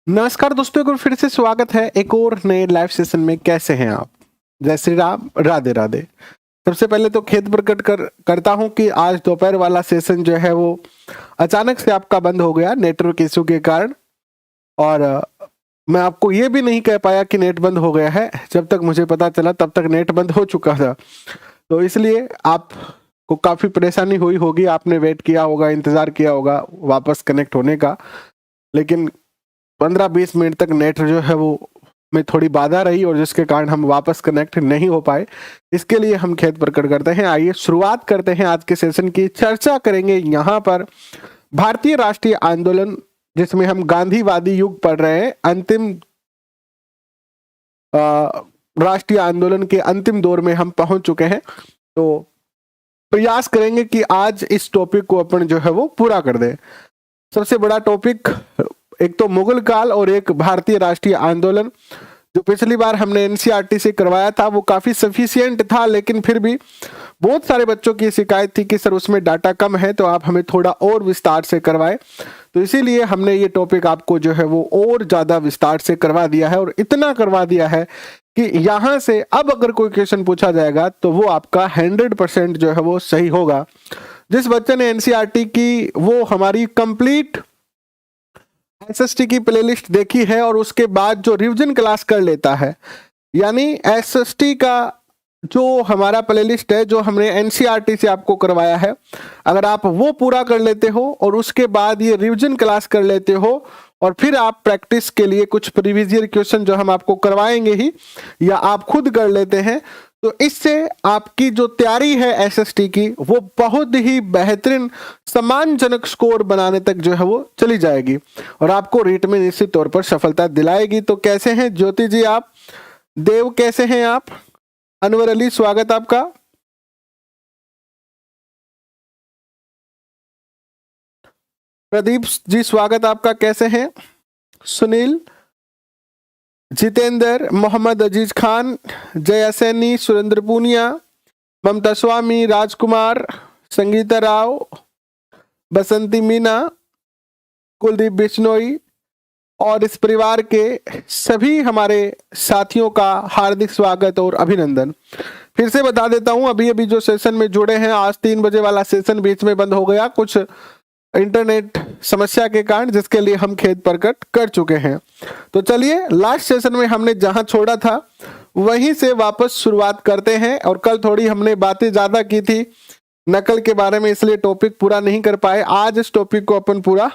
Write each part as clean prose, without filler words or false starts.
नमस्कार दोस्तों, एक बार फिर से स्वागत है एक और नए लाइव सेशन में। कैसे हैं आप? जय श्री राम, राधे राधे। सबसे पहले तो खेद प्रकट करता हूं कि आज दोपहर वाला सेशन जो है वो अचानक से आपका बंद हो गया नेटवर्क इशू के कारण। और मैं आपको ये भी नहीं कह पाया कि नेट बंद हो गया है। जब तक मुझे पता चला तब तक नेट बंद हो चुका था, तो इसलिए आपको काफी परेशानी हुई होगी। आपने वेट किया होगा, इंतजार किया होगा वापस कनेक्ट होने का, लेकिन 15-20 मिनट तक नेट जो है वो में थोड़ी बाधा रही और जिसके कारण हम वापस कनेक्ट नहीं हो पाए। इसके लिए हम खेद प्रकट करते हैं। आइए शुरुआत करते हैं आज के सेशन की। चर्चा करेंगे यहाँ पर भारतीय राष्ट्रीय आंदोलन, जिसमें हम गांधीवादी युग पढ़ रहे हैं। अंतिम राष्ट्रीय आंदोलन के अंतिम दौर में हम पहुंच चुके हैं, तो प्रयास करेंगे कि आज इस टॉपिक को अपन जो है वो पूरा कर दें। सबसे बड़ा टॉपिक एक तो मुगल काल और एक भारतीय राष्ट्रीय आंदोलन। जो पिछली बार हमने एनसीईआरटी से करवाया था वो काफी सफिशिएंट था, लेकिन फिर भी बहुत सारे बच्चों की शिकायत थी कि सर उसमें डाटा कम है, तो आप हमें थोड़ा और विस्तार से करवाएं। तो इसीलिए हमने ये टॉपिक आपको जो है वो और ज्यादा विस्तार से करवा दिया है, और इतना करवा दिया है कि यहां से अब अगर कोई क्वेश्चन पूछा जाएगा तो वो आपका 100% जो है वो सही होगा। जिस बच्चे ने एनसीईआरटी की वो हमारी कंप्लीट एसएसटी की प्लेलिस्ट देखी है और उसके बाद जो रिवीजन क्लास कर लेता है, यानी एसएसटी का जो हमारा प्लेलिस्ट है जो हमने एनसीईआरटी से आपको करवाया है, अगर आप वो पूरा कर लेते हो और उसके बाद ये रिवीजन क्लास कर लेते हो और फिर आप प्रैक्टिस के लिए कुछ प्रीवियस क्वेश्चन जो हम आपको करवाएंगे ही या आप खुद कर लेते हैं, तो इससे आपकी जो तैयारी है एसएसटी की वो बहुत ही बेहतरीन सम्मानजनक स्कोर बनाने तक जो है वो चली जाएगी और आपको रीट में निश्चित तौर पर सफलता दिलाएगी। तो कैसे हैं ज्योति जी आप? देव कैसे हैं आप? अनवर अली स्वागत आपका। प्रदीप जी स्वागत आपका, कैसे हैं? सुनील, जितेंद्र, मोहम्मद अजीज खान, जया सैनी, सुरेंद्र पूनिया, ममता स्वामी, राजकुमार, संगीता राव, बसंती मीना, कुलदीप बिश्नोई और इस परिवार के सभी हमारे साथियों का हार्दिक स्वागत और अभिनंदन। फिर से बता देता हूं, अभी अभी जो सेशन में जुड़े हैं, आज 3 बजे वाला सेशन बीच में बंद हो गया कुछ इंटरनेट समस्या के कारण, जिसके लिए हम खेद प्रकट कर चुके हैं। तो चलिए लास्ट सेशन में हमने जहां छोड़ा था वहीं से वापस शुरुआत करते हैं। और कल थोड़ी हमने बातें ज्यादा की थी नकल के बारे में, इसलिए टॉपिक पूरा नहीं कर पाए। आज इस टॉपिक को अपन पूरा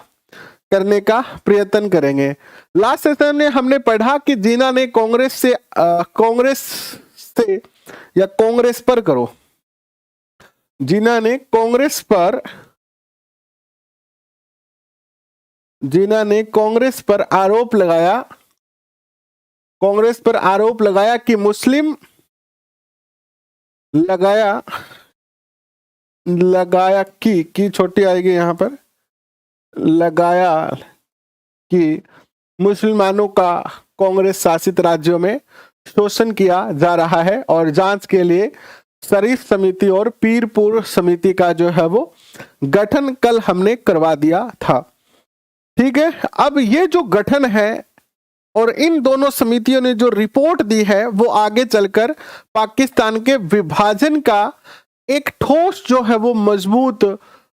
करने का प्रयत्न करेंगे। लास्ट सेशन में हमने पढ़ा कि जीना ने कांग्रेस से या कांग्रेस पर करो, जीना ने कांग्रेस पर आरोप लगाया कि मुस्लिम लगाया की छोटी आएगी यहां पर, लगाया कि मुसलमानों का कांग्रेस शासित राज्यों में शोषण किया जा रहा है और जांच के लिए शरीफ समिति और पीरपुर समिति का जो है वो गठन कल हमने करवा दिया था। ठीक है, अब ये जो गठन है और इन दोनों समितियों ने जो रिपोर्ट दी है वो आगे चलकर पाकिस्तान के विभाजन का एक ठोस जो है वो मजबूत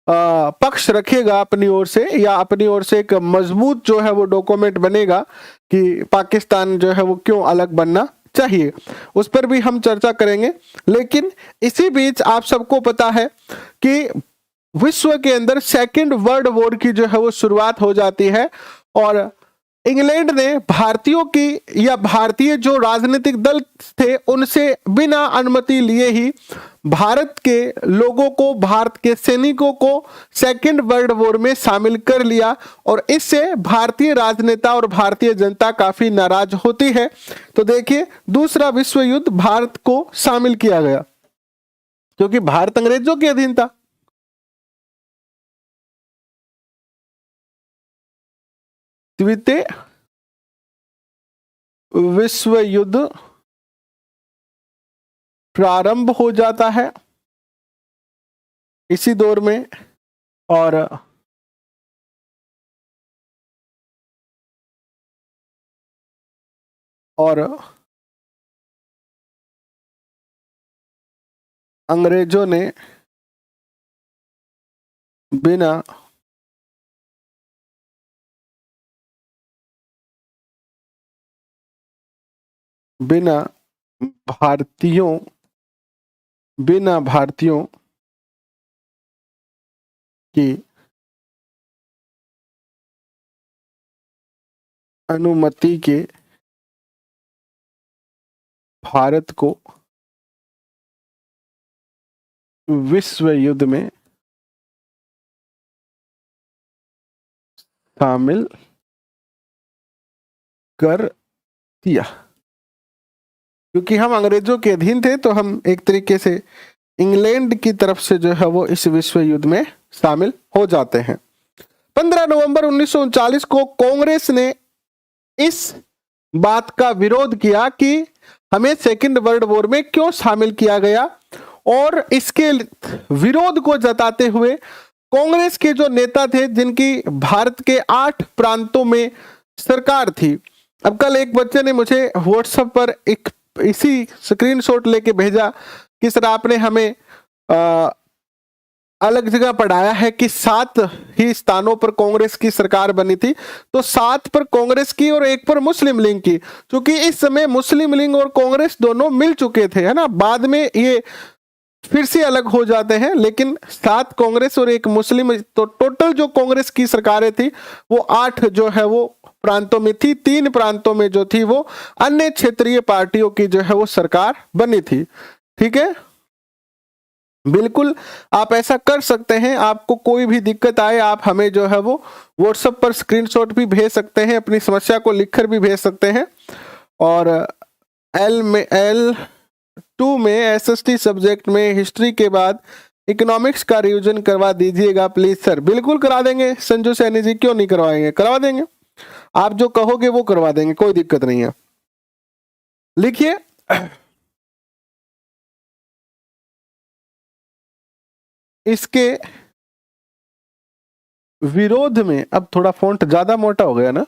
पक्ष रखेगा अपनी ओर से, या अपनी ओर से एक मजबूत जो है वो डॉक्यूमेंट बनेगा कि पाकिस्तान जो है वो क्यों अलग बनना चाहिए। उस पर भी हम चर्चा करेंगे। लेकिन इसी बीच आप सबको पता है कि विश्व के अंदर सेकेंड वर्ल्ड वॉर की जो है वो शुरुआत हो जाती है और इंग्लैंड ने भारतीयों की या भारतीय जो राजनीतिक दल थे उनसे बिना अनुमति लिए ही भारत के लोगों को, भारत के सैनिकों को सेकेंड वर्ल्ड वॉर में शामिल कर लिया और इससे भारतीय राजनेता और भारतीय जनता काफी नाराज होती है। तो देखिए, दूसरा विश्व युद्ध भारत को शामिल किया गया क्योंकि भारत अंग्रेजों के अधीन था। द्वितीय विश्व युद्ध प्रारंभ हो जाता है इसी दौर में और और अंग्रेजों ने बिना बिना भारतीयों बिना भारतीयों की अनुमति के भारत को विश्व युद्ध में शामिल कर दिया। क्योंकि हम अंग्रेजों के अधीन थे तो हम एक तरीके से इंग्लैंड की तरफ से जो है वो इस विश्व युद्ध में शामिल हो जाते हैं। 15 नवंबर 1939 को कांग्रेस ने इस बात का विरोध किया कि हमें सेकेंड वर्ल्ड वॉर में क्यों शामिल किया गया, और इसके विरोध को जताते हुए कांग्रेस के जो नेता थे, जिनकी भारत के 8 प्रांतों में सरकार थी। अब कल एक बच्चे ने मुझे व्हाट्सएप पर एक इसी स्क्रीनशॉट लेके भेजा कि सर आपने हमें अलग जगह पढ़ाया है कि 7 ही स्थानों पर कांग्रेस की सरकार बनी थी, तो 7 पर कांग्रेस की और 1 पर मुस्लिम लीग की। क्योंकि इस समय मुस्लिम लीग और कांग्रेस दोनों मिल चुके थे, है ना, बाद में ये फिर से अलग हो जाते हैं, लेकिन 7 कांग्रेस और 1 मुस्लिम, तो टोटल जो कांग्रेस की सरकारें थी वो 8 जो है वो प्रांतों में थी। 3 प्रांतों में जो थी वो अन्य क्षेत्रीय पार्टियों की जो है वो सरकार बनी थी। ठीक है, बिल्कुल आप ऐसा कर सकते हैं। आपको कोई भी दिक्कत आए आप हमें जो है वो व्हाट्सएप पर स्क्रीनशॉट भी भेज सकते हैं, अपनी समस्या को लिखकर भी भेज सकते हैं। और L2 में एसएसटी सब्जेक्ट में हिस्ट्री के बाद इकोनॉमिक्स का रिवीजन करवा दीजिएगा प्लीज सर। बिल्कुल करा देंगे संजू सैनी जी, क्यों नहीं करवाएंगे, करवा देंगे। आप जो कहोगे वो करवा देंगे, कोई दिक्कत नहीं है। लिखिए, इसके विरोध में, अब थोड़ा फॉन्ट ज्यादा मोटा हो गया ना,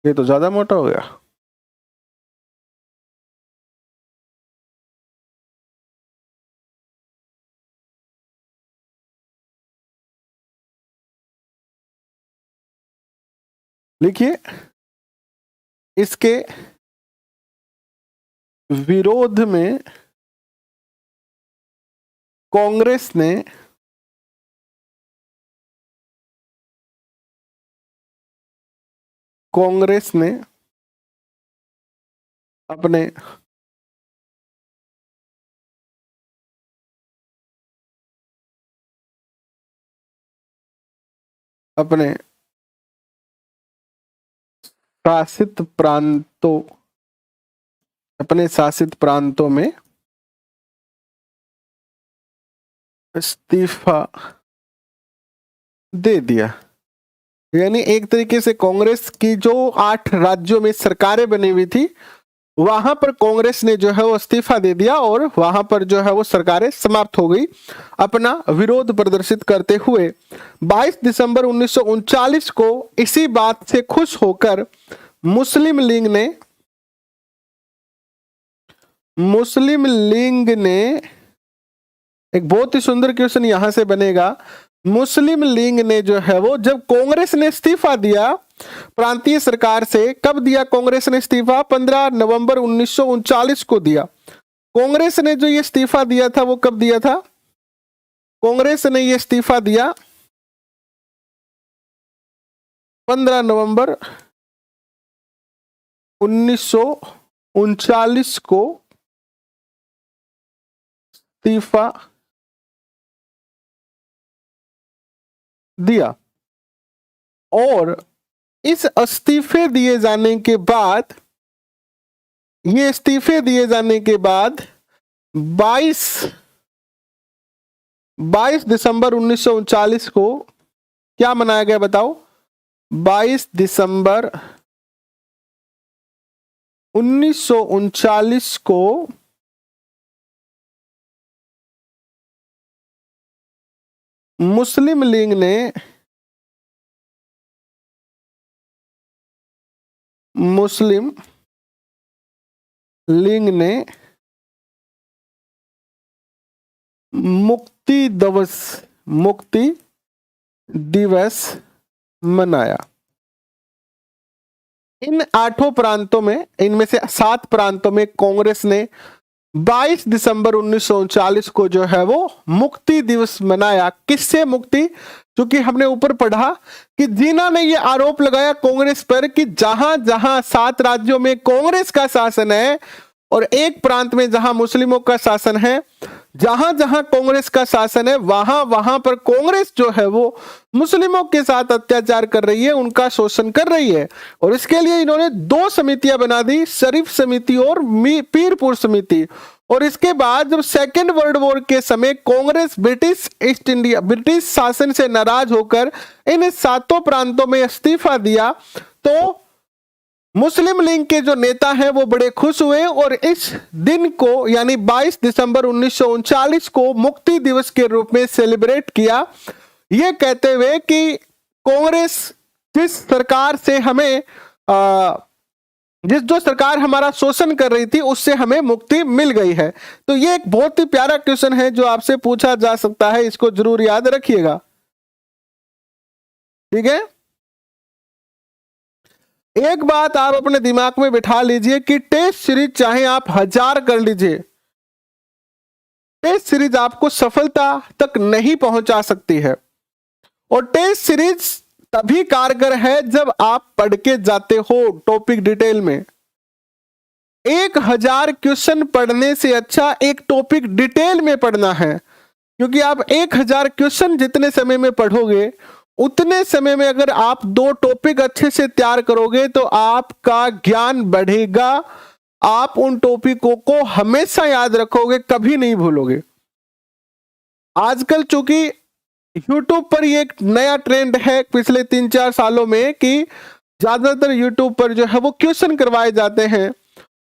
ये तो ज्यादा मोटा हो गया। लिखिए, इसके विरोध में कांग्रेस ने अपने अपने शासित प्रांतों में इस्तीफा दे दिया। यानी एक तरीके से कांग्रेस की जो 8 राज्यों में सरकारें बनी हुई थी, वहां पर कांग्रेस ने जो है वो इस्तीफा दे दिया और वहां पर जो है वो सरकारें समाप्त हो गई। अपना विरोध प्रदर्शित करते हुए 22 दिसंबर 1939 को इसी बात से खुश होकर मुस्लिम लीग ने एक बहुत ही सुंदर क्वेश्चन यहां से बनेगा। मुस्लिम लीग ने जो है वो, जब कांग्रेस ने इस्तीफा दिया प्रांतीय सरकार से, कब दिया कांग्रेस ने इस्तीफा? 15 नवंबर 1939 को दिया। कांग्रेस ने जो ये इस्तीफा दिया था वो कब दिया था? कांग्रेस ने ये इस्तीफा दिया 15 नवंबर 1939 को इस्तीफा दिया। और इस इस्तीफे दिए जाने के बाद, ये इस्तीफे दिए जाने के बाद 22 दिसंबर 1939 को क्या मनाया गया बताओ? 22 दिसंबर 1939 को मुस्लिम लीग ने मुस्लिम लीग ने मुक्ति दिवस मनाया। इन 8 प्रांतों में, इनमें से 7 प्रांतों में कांग्रेस ने 22 दिसंबर 1939 को जो है वो मुक्ति दिवस मनाया। किससे मुक्ति? क्योंकि हमने ऊपर पढ़ा कि जीना ने ये आरोप लगाया कांग्रेस पर कि जहां जहां 7 राज्यों में कांग्रेस का शासन है और एक प्रांत में जहां मुस्लिमों का शासन है, जहां जहां कांग्रेस का शासन है वहां वहां पर कांग्रेस जो है वो मुस्लिमों के साथ अत्याचार कर रही है, उनका शोषण कर रही है। और इसके लिए इन्होंने 2 समितियां बना दी, शरीफ समिति और पीरपुर समिति। और इसके बाद जब सेकेंड वर्ल्ड वॉर के समय कांग्रेस ब्रिटिश शासन से नाराज होकर इन 7 प्रांतों में इस्तीफा दिया, तो मुस्लिम लीग के जो नेता हैं वो बड़े खुश हुए और इस दिन को यानी 22 दिसंबर 1939 को मुक्ति दिवस के रूप में सेलिब्रेट किया, ये कहते हुए कि कांग्रेस जिस सरकार से हमें जो सरकार हमारा शोषण कर रही थी उससे हमें मुक्ति मिल गई है। तो ये एक बहुत ही प्यारा क्वेश्चन है जो आपसे पूछा जा सकता है, इसको जरूर याद रखिएगा। ठीक है, एक बात आप अपने दिमाग में बिठा लीजिए कि टेस्ट सीरीज चाहे आप 1000 कर लीजिए, टेस्ट सीरीज आपको सफलता तक नहीं पहुंचा सकती है। और टेस्ट सीरीज तभी कारगर है जब आप पढ़ के जाते हो टॉपिक डिटेल में। 1000 क्वेश्चन पढ़ने से अच्छा एक टॉपिक डिटेल में पढ़ना है, क्योंकि आप 1000 क्वेश्चन जितने समय में पढ़ोगे उतने समय में अगर आप 2 टॉपिक अच्छे से तैयार करोगे तो आपका ज्ञान बढ़ेगा, आप उन टॉपिकों को हमेशा याद रखोगे, कभी नहीं भूलोगे। आजकल चूंकि YouTube पर ये एक नया ट्रेंड है पिछले 3-4 सालों में कि ज्यादातर YouTube पर जो है वो क्वेश्चन करवाए जाते हैं,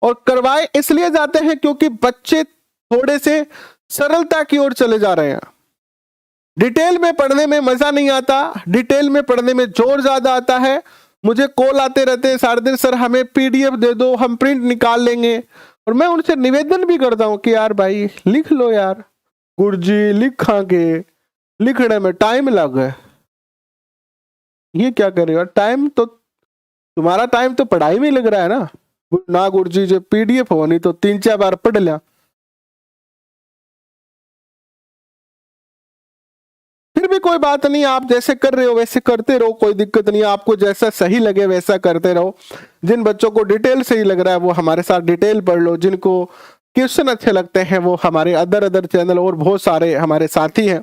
और करवाए इसलिए जाते हैं क्योंकि बच्चे थोड़े से सरलता की ओर चले जा रहे हैं। डिटेल में पढ़ने में मजा नहीं आता, डिटेल में पढ़ने में जोर ज्यादा आता है। मुझे कॉल आते रहते हैं सारे दिन, सर हमें PDF दे दो, हम प्रिंट निकाल लेंगे। और मैं उनसे निवेदन भी करता हूं कि यार भाई लिख लो यार, गुरुजी लिखा के लिखने में टाइम लग गए, ये क्या कर रहे हो? टाइम तो तुम्हारा टाइम तो पढ़ाई में लग रहा है ना गुरुजी, जो PDF हो नहीं तो 3-4 बार पढ़ लिया। फिर भी कोई बात नहीं, आप जैसे कर रहे हो वैसे करते रहो, कोई दिक्कत नहीं, आपको जैसा सही लगे वैसा करते रहो। जिन बच्चों को डिटेल सही लग रहा है वो हमारे साथ डिटेल पढ़ लो, जिनको क्वेश्चन अच्छे लगते हैं वो हमारे अदर चैनल और बहुत सारे हमारे साथी हैं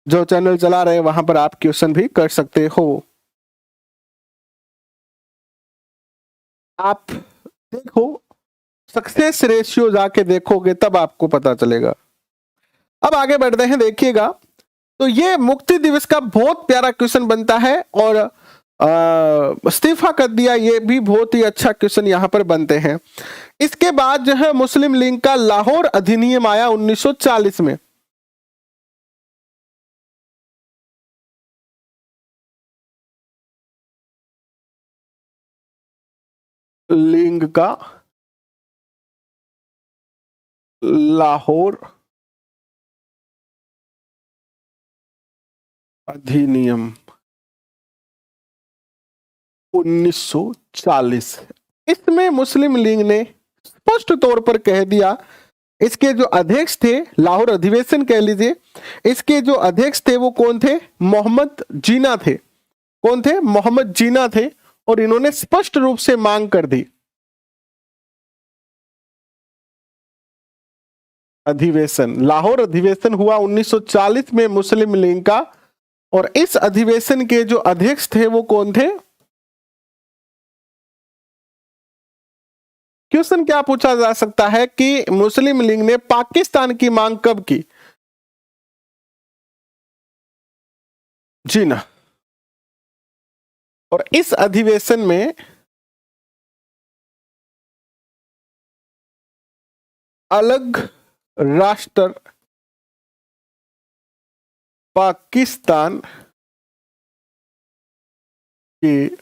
जो चैनल चला रहे हैं, वहां पर आप क्वेश्चन भी कर सकते हो। आप देखो सक्सेस रेशियो जाके देखोगे तब आपको पता चलेगा। अब आगे बढ़ते हैं, देखिएगा। तो ये मुक्ति दिवस का बहुत प्यारा क्वेश्चन बनता है, और इस्तीफा कर दिया, ये भी बहुत ही अच्छा क्वेश्चन यहां पर बनते हैं। इसके बाद जो है मुस्लिम लीग का लाहौर अधिनियम आया 1940 में। लीग का लाहौर अधिनियम 1940, इसमें मुस्लिम लीग ने स्पष्ट तौर पर कह दिया, इसके जो अध्यक्ष थे, लाहौर अधिवेशन कह लीजिए, इसके जो अध्यक्ष थे वो कौन थे? मोहम्मद जीना थे। कौन थे? मोहम्मद जीना थे। और इन्होंने स्पष्ट रूप से मांग कर दी। अधिवेशन, लाहौर अधिवेशन हुआ 1940 में मुस्लिम लीग का, और इस अधिवेशन के जो अध्यक्ष थे वो कौन थे? क्वेश्चन क्या पूछा जा सकता है कि मुस्लिम लीग ने पाकिस्तान की मांग कब की? जीना। और इस अधिवेशन में अलग राष्ट्र पाकिस्तान की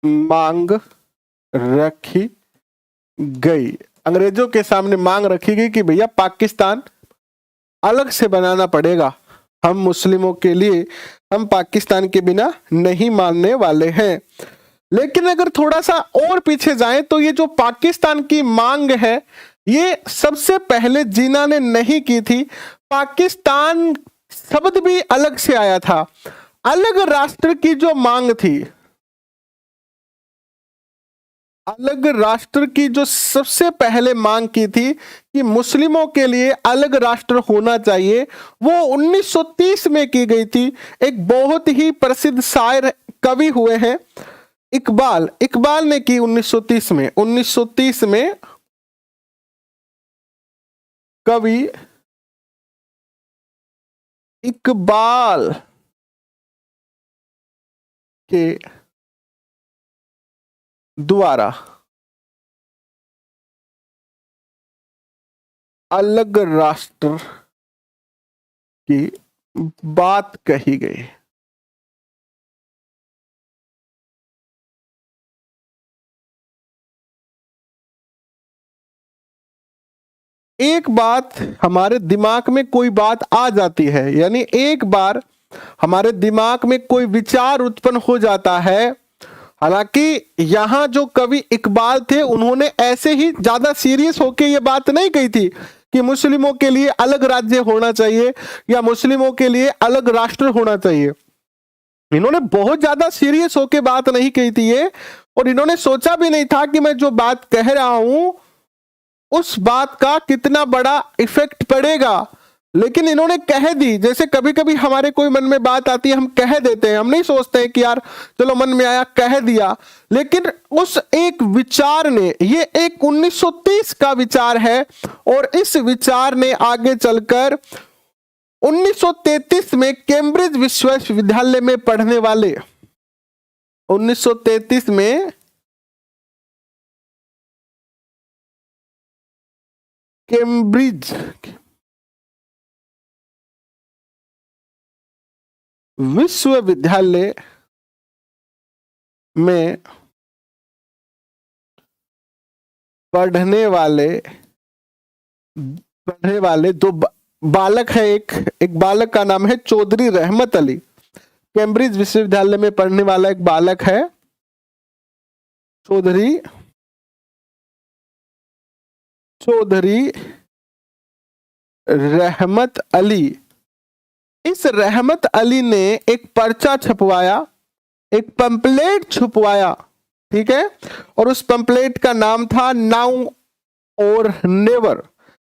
मांग रखी गई, अंग्रेजों के सामने मांग रखी गई कि भैया पाकिस्तान अलग से बनाना पड़ेगा, हम मुस्लिमों के लिए हम पाकिस्तान के बिना नहीं मानने वाले हैं। लेकिन अगर थोड़ा सा और पीछे जाएं तो ये जो पाकिस्तान की मांग है ये सबसे पहले जिन्ना ने नहीं की थी। पाकिस्तान शब्द भी अलग से आया था, अलग राष्ट्र की जो मांग थी, अलग राष्ट्र की जो सबसे पहले मांग की थी कि मुस्लिमों के लिए अलग राष्ट्र होना चाहिए, वो 1930 में की गई थी। एक बहुत ही प्रसिद्ध शायर कवि हुए हैं इकबाल, इकबाल ने की 1930 में। 1930 में कवि इकबाल के द्वारा अलग राष्ट्र की बात कही गई। एक बात हमारे दिमाग में कोई बात आ जाती है, यानी एक बार हमारे दिमाग में कोई विचार उत्पन्न हो जाता है। हालांकि यहां जो कवि इकबाल थे उन्होंने ऐसे ही ज्यादा सीरियस होके ये बात नहीं कही थी कि मुस्लिमों के लिए अलग राज्य होना चाहिए या मुस्लिमों के लिए अलग राष्ट्र होना चाहिए। इन्होंने बहुत ज्यादा सीरियस होके बात नहीं कही थी ये, और इन्होंने सोचा भी नहीं था कि मैं जो बात कह रहा हूं उस बात का कितना बड़ा इफेक्ट पड़ेगा। लेकिन इन्होंने कह दी। जैसे कभी कभी हमारे कोई मन में बात आती है, हम कह देते हैं, हम नहीं सोचते हैं कि यार चलो मन में आया कह दिया। लेकिन उस एक विचार ने, ये एक 1930 का विचार है, और इस विचार ने आगे चलकर 1933 में कैम्ब्रिज विश्वविद्यालय में पढ़ने वाले, 1933 में कैम्ब्रिज विश्वविद्यालय में पढ़ने वाले दो बालक है। एक बालक का नाम है चौधरी रहमत अली। कैम्ब्रिज विश्वविद्यालय में पढ़ने वाला एक बालक है चौधरी रहमत अली। इस रहमत अली ने एक पर्चा छपवाया, एक पंपलेट छपवाया, ठीक है, और उस पंपलेट का नाम था नाउ और नेवर।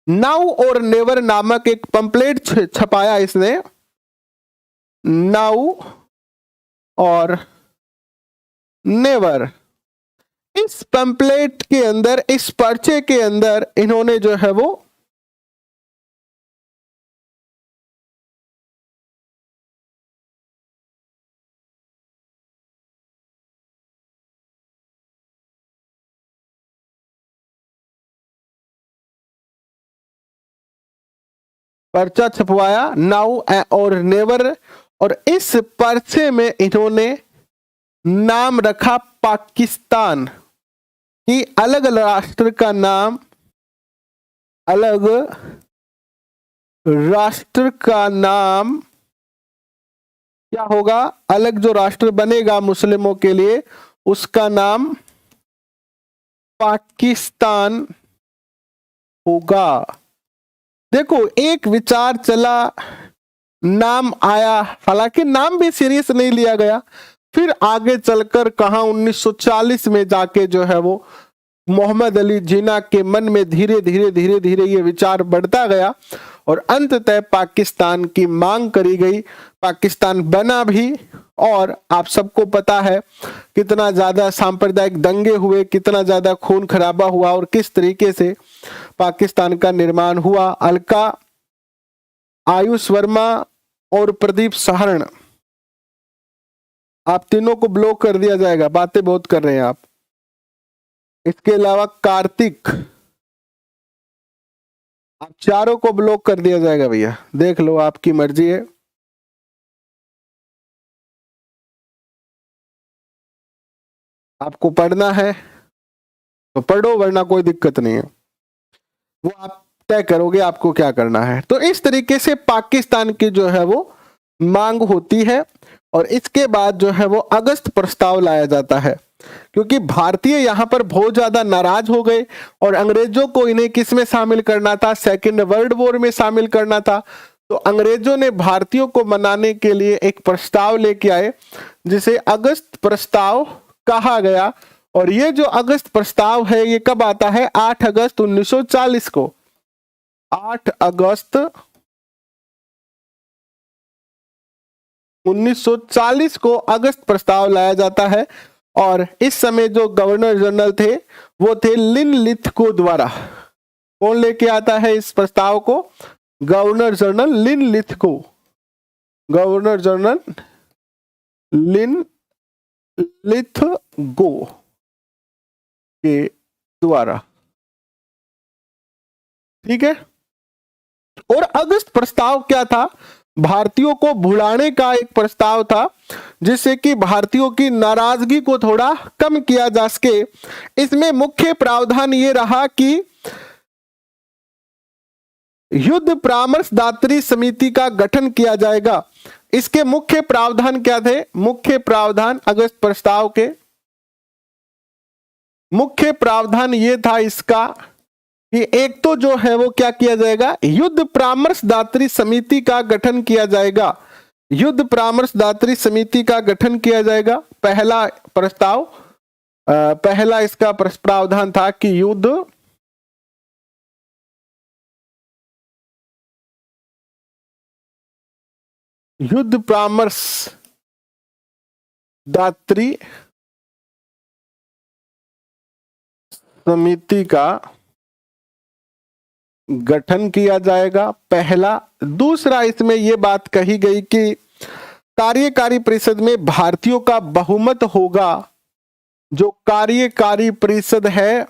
नाउ और नेवर नामक एक पंपलेट छपाया इसने। नाउ और नेवर, इस पंपलेट के अंदर, इस पर्चे के अंदर इन्होंने जो है वो पर्चा छपवाया, नाउ और नेवर, और इस पर्चे में इन्होंने नाम रखा पाकिस्तान, कि अलग राष्ट्र का नाम, अलग राष्ट्र का नाम क्या होगा, अलग जो राष्ट्र बनेगा मुस्लिमों के लिए उसका नाम पाकिस्तान होगा। देखो एक विचार चला, नाम आया, हालांकि नाम भी सीरियस नहीं लिया गया। फिर आगे चलकर कहा 1940 में जाके जो है वो मोहम्मद अली जिन्ना के मन में धीरे धीरे ये विचार बढ़ता गया, और अंततः पाकिस्तान की मांग करी गई। पाकिस्तान बना भी, और आप सबको पता है कितना ज्यादा सांप्रदायिक दंगे हुए, कितना ज्यादा खून खराबा हुआ, और किस तरीके से पाकिस्तान का निर्माण हुआ। अलका, आयुष वर्मा और प्रदीप सहारण, आप तीनों को ब्लॉक कर दिया जाएगा, बातें बहुत कर रहे हैं आप। इसके अलावा कार्तिक, आप चारों को ब्लॉक कर दिया जाएगा भैया, देख लो आपकी मर्जी है। आपको पढ़ना है तो पढ़ो, वरना कोई दिक्कत नहीं है, वो आप तय करोगे आपको क्या करना है। तो इस तरीके से पाकिस्तान की जो है वो मांग होती है, और इसके बाद जो है वो अगस्त प्रस्ताव लाया जाता है, क्योंकि भारतीय यहां पर बहुत ज्यादा नाराज हो गए और अंग्रेजों को इन्हें किस में शामिल करना था, सेकेंड वर्ल्ड वॉर में शामिल करना था। तो अंग्रेजों ने भारतीयों को मनाने के लिए एक प्रस्ताव लेके आए जिसे अगस्त प्रस्ताव कहा गया। और ये जो अगस्त प्रस्ताव है ये कब आता है, 8 अगस्त 1940 को। 8 अगस्त 1940 को अगस्त प्रस्ताव लाया जाता है, और इस समय जो गवर्नर जनरल थे वो थे लिन लिथगो द्वारा। कौन लेके आता है इस प्रस्ताव को, गवर्नर जनरल लिन लिथगो, गवर्नर जनरल लिन लिथगो के द्वारा, ठीक है। और अगस्त प्रस्ताव क्या था, भारतीयों को भुलाने का एक प्रस्ताव था, जिससे कि भारतीयों की नाराजगी को थोड़ा कम किया जा सके। इसमें मुख्य प्रावधान ये रहा कि युद्ध परामर्शदात्री समिति का गठन किया जाएगा। इसके मुख्य प्रावधान क्या थे, मुख्य प्रावधान अगस्त प्रस्ताव के मुख्य प्रावधान ये था इसका कि एक तो जो है वो क्या किया जाएगा, युद्ध परामर्शदात्री समिति का गठन किया जाएगा, युद्ध परामर्शदात्री समिति का गठन किया जाएगा। पहला प्रस्ताव, पहला इसका प्रावधान था कि युद्ध परामर्शदात्री समिति का गठन किया जाएगा, पहला। दूसरा, इसमें यह बात कही गई कि कार्यकारी परिषद में भारतीयों का बहुमत होगा। जो कार्यकारी परिषद है,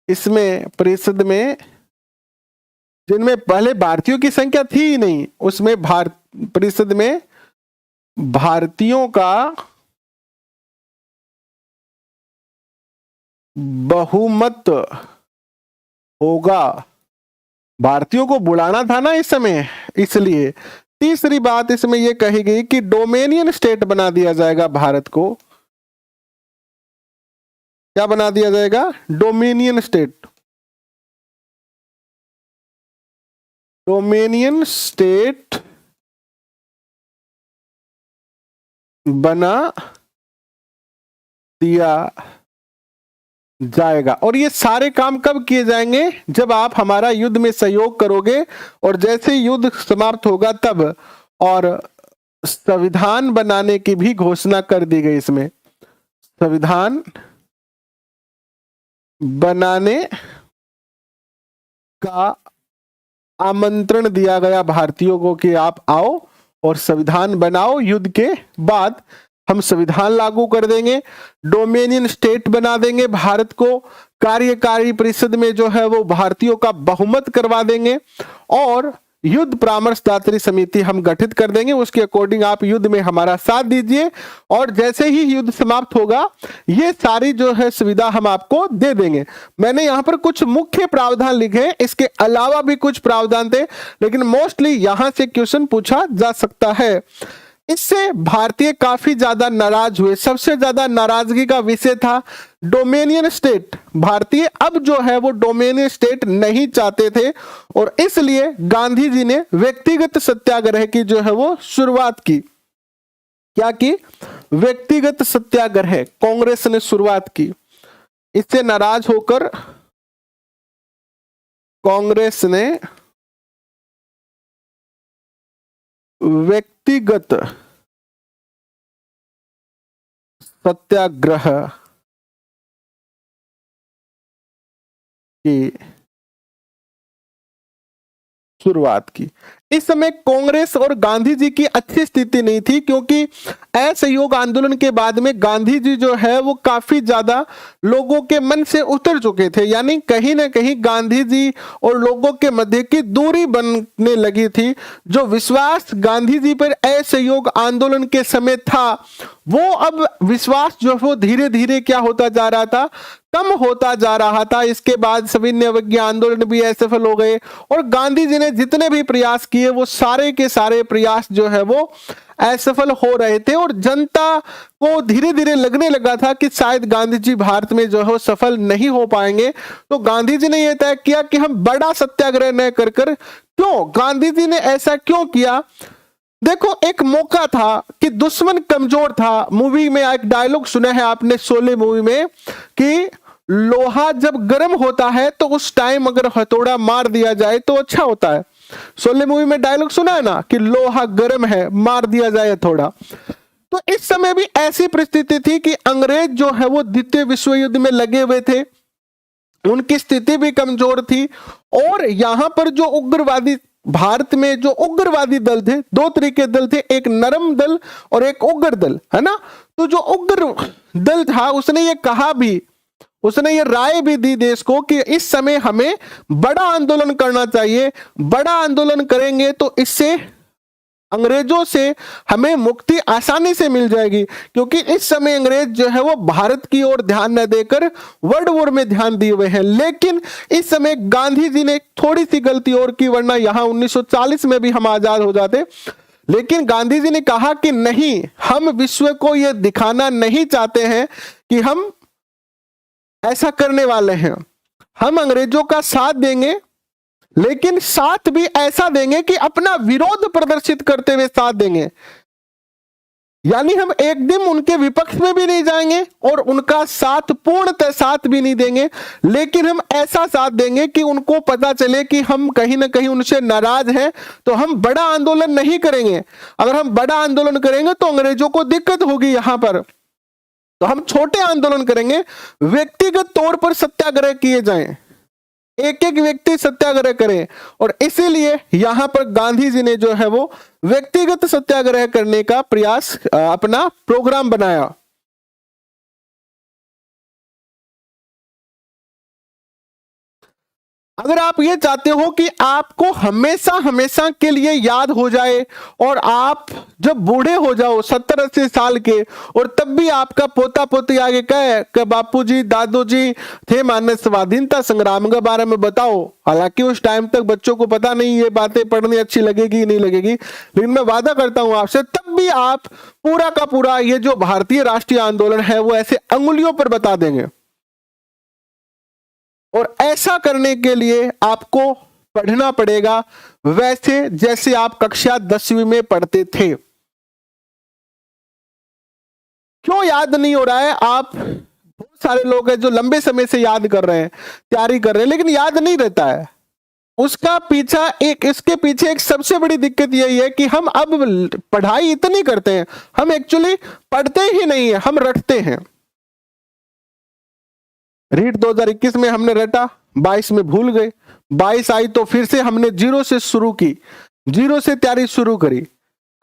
इसमें परिषद में जिनमें पहले भारतीयों की संख्या थी ही नहीं, उसमें परिषद में भारतीयों का बहुमत होगा। भारतीयों को बुलाना था ना इस समय, इसलिए। तीसरी बात इसमें यह कही गई कि डोमेनियन स्टेट बना दिया जाएगा भारत को। क्या बना दिया जाएगा, डोमेनियन स्टेट, डोमेनियन स्टेट बना दिया जाएगा। और ये सारे काम कब किए जाएंगे, जब आप हमारा युद्ध में सहयोग करोगे, और जैसे युद्ध समाप्त होगा तब। और संविधान बनाने की भी घोषणा कर दी गई इसमें, संविधान बनाने का आमंत्रण दिया गया भारतीयों को कि आप आओ और संविधान बनाओ, युद्ध के बाद हम संविधान लागू कर देंगे, डोमेनियन स्टेट बना देंगे भारत को, कार्यकारी परिषद में जो है वो भारतीयों का बहुमत करवा देंगे, और युद्ध परामर्शदात्री समिति हम गठित कर देंगे। उसके अकॉर्डिंग आप युद्ध में हमारा साथ दीजिए, और जैसे ही युद्ध समाप्त होगा ये सारी जो है सुविधा हम आपको दे देंगे। मैंने यहां पर कुछ मुख्य प्रावधान लिखे, इसके अलावा भी कुछ प्रावधान थे, लेकिन मोस्टली यहां से क्वेश्चन पूछा जा सकता है। इससे भारतीय काफी ज्यादा नाराज हुए। सबसे ज्यादा नाराजगी का विषय था डोमेनियन स्टेट। भारतीय अब जो है वो डोमेनियन स्टेट नहीं चाहते थे, और इसलिए गांधी जी ने व्यक्तिगत सत्याग्रह की जो है वो शुरुआत की। क्या की, व्यक्तिगत सत्याग्रह कांग्रेस ने शुरुआत की। इससे नाराज होकर कांग्रेस ने व्यक्तिगत सत्याग्रह की शुरुआत की। इस समय कांग्रेस और गांधी जी की अच्छी स्थिति नहीं थी, क्योंकि असहयोग आंदोलन के बाद में गांधी जी जो है वो काफी ज्यादा लोगों के मन से उतर चुके थे, यानी कहीं ना कहीं गांधी जी और लोगों के मध्य की दूरी बनने लगी थी। जो विश्वास गांधी जी पर असहयोग आंदोलन के समय था, वो अब विश्वास जो है वो धीरे धीरे क्या होता जा रहा था, कम होता जा रहा था। इसके बाद सविनय अवज्ञा आंदोलन भी असफल हो गए और गांधी जी ने जितने भी प्रयास किए वो सारे के सारे प्रयास जो है वो असफल हो रहे थे और जनता को धीरे धीरे लगने लगा था कि शायद गांधी जी भारत में जो है सफल नहीं हो पाएंगे। तो गांधी जी ने यह तय किया कि हम बड़ा सत्याग्रह न कर कर, क्यों गांधी जी ने ऐसा क्यों किया? देखो, एक मौका था कि दुश्मन कमजोर था। मूवी में एक डायलॉग सुना है आपने शोले मूवी में कि लोहा जब गर्म होता है तो उस टाइम अगर हथौड़ा मार दिया जाए तो अच्छा होता है। शोले मूवी में डायलॉग सुना है ना कि लोहा गर्म है, मार दिया जाए हथौड़ा। तो इस समय भी ऐसी परिस्थिति थी कि अंग्रेज जो है वो द्वितीय विश्व युद्ध में लगे हुए थे, उनकी स्थिति भी कमजोर थी। और यहां पर जो उग्रवादी, भारत में जो उग्रवादी दल थे, दो तरीके दल थे, एक नरम दल और एक उग्र दल, है ना। तो जो उग्र दल था उसने ये कहा भी, उसने ये राय भी दी देश को कि इस समय हमें बड़ा आंदोलन करना चाहिए, बड़ा आंदोलन करेंगे तो इससे अंग्रेजों से हमें मुक्ति आसानी से मिल जाएगी, क्योंकि इस समय अंग्रेज जो है वो भारत की ओर ध्यान न देकर वर्ल्ड वॉर में ध्यान दिए हुए हैं। लेकिन इस समय गांधी जी ने थोड़ी सी गलती और की, वरना यहां 1940 में भी हम आजाद हो जाते। लेकिन गांधी जी ने कहा कि नहीं, हम विश्व को यह दिखाना नहीं चाहते हैं कि हम ऐसा करने वाले हैं, हम अंग्रेजों का साथ देंगे, लेकिन साथ भी ऐसा देंगे कि अपना विरोध प्रदर्शित करते हुए साथ देंगे। यानी हम एक दिन उनके विपक्ष में भी नहीं जाएंगे और उनका साथ पूर्णतः साथ भी नहीं देंगे, लेकिन हम ऐसा साथ देंगे कि उनको पता चले कि हम कहीं ना कहीं उनसे नाराज हैं। तो हम बड़ा आंदोलन नहीं करेंगे, अगर हम बड़ा आंदोलन करेंगे तो अंग्रेजों को दिक्कत होगी यहां पर, तो हम छोटे आंदोलन करेंगे, व्यक्तिगत तौर पर सत्याग्रह किए जाएं, एक एक व्यक्ति सत्याग्रह करे। और इसीलिए यहां पर गांधी जी ने जो है वो व्यक्तिगत सत्याग्रह करने का प्रयास, अपना प्रोग्राम बनाया। अगर आप ये चाहते हो कि आपको हमेशा हमेशा के लिए याद हो जाए और आप जब बूढ़े हो जाओ 70-80 साल के, और तब भी आपका पोता पोती आगे कहे कि बापूजी दादूजी थे मानव स्वाधीनता संग्राम के बारे में बताओ, हालांकि उस टाइम तक बच्चों को पता नहीं ये बातें पढ़नी अच्छी लगेगी नहीं लगेगी, लेकिन मैं वादा करता हूं आपसे, तब भी आप पूरा का पूरा ये जो भारतीय राष्ट्रीय आंदोलन है वो ऐसे अंगुलियों पर बता देंगे। और ऐसा करने के लिए आपको पढ़ना पड़ेगा वैसे जैसे आप कक्षा 10वीं में पढ़ते थे। क्यों याद नहीं हो रहा है? आप बहुत सारे लोग हैं जो लंबे समय से याद कर रहे हैं, तैयारी कर रहे हैं, लेकिन याद नहीं रहता है। उसका पीछा इसके पीछे एक सबसे बड़ी दिक्कत यही है कि हम अब पढ़ाई इतनी करते हैं, हम एक्चुअली पढ़ते ही नहीं है, हम रटते हैं। रीट 2021 में हमने रटा, 22 में भूल गए, 22 आई तो फिर से हमने जीरो से शुरू की, जीरो से तैयारी शुरू करी।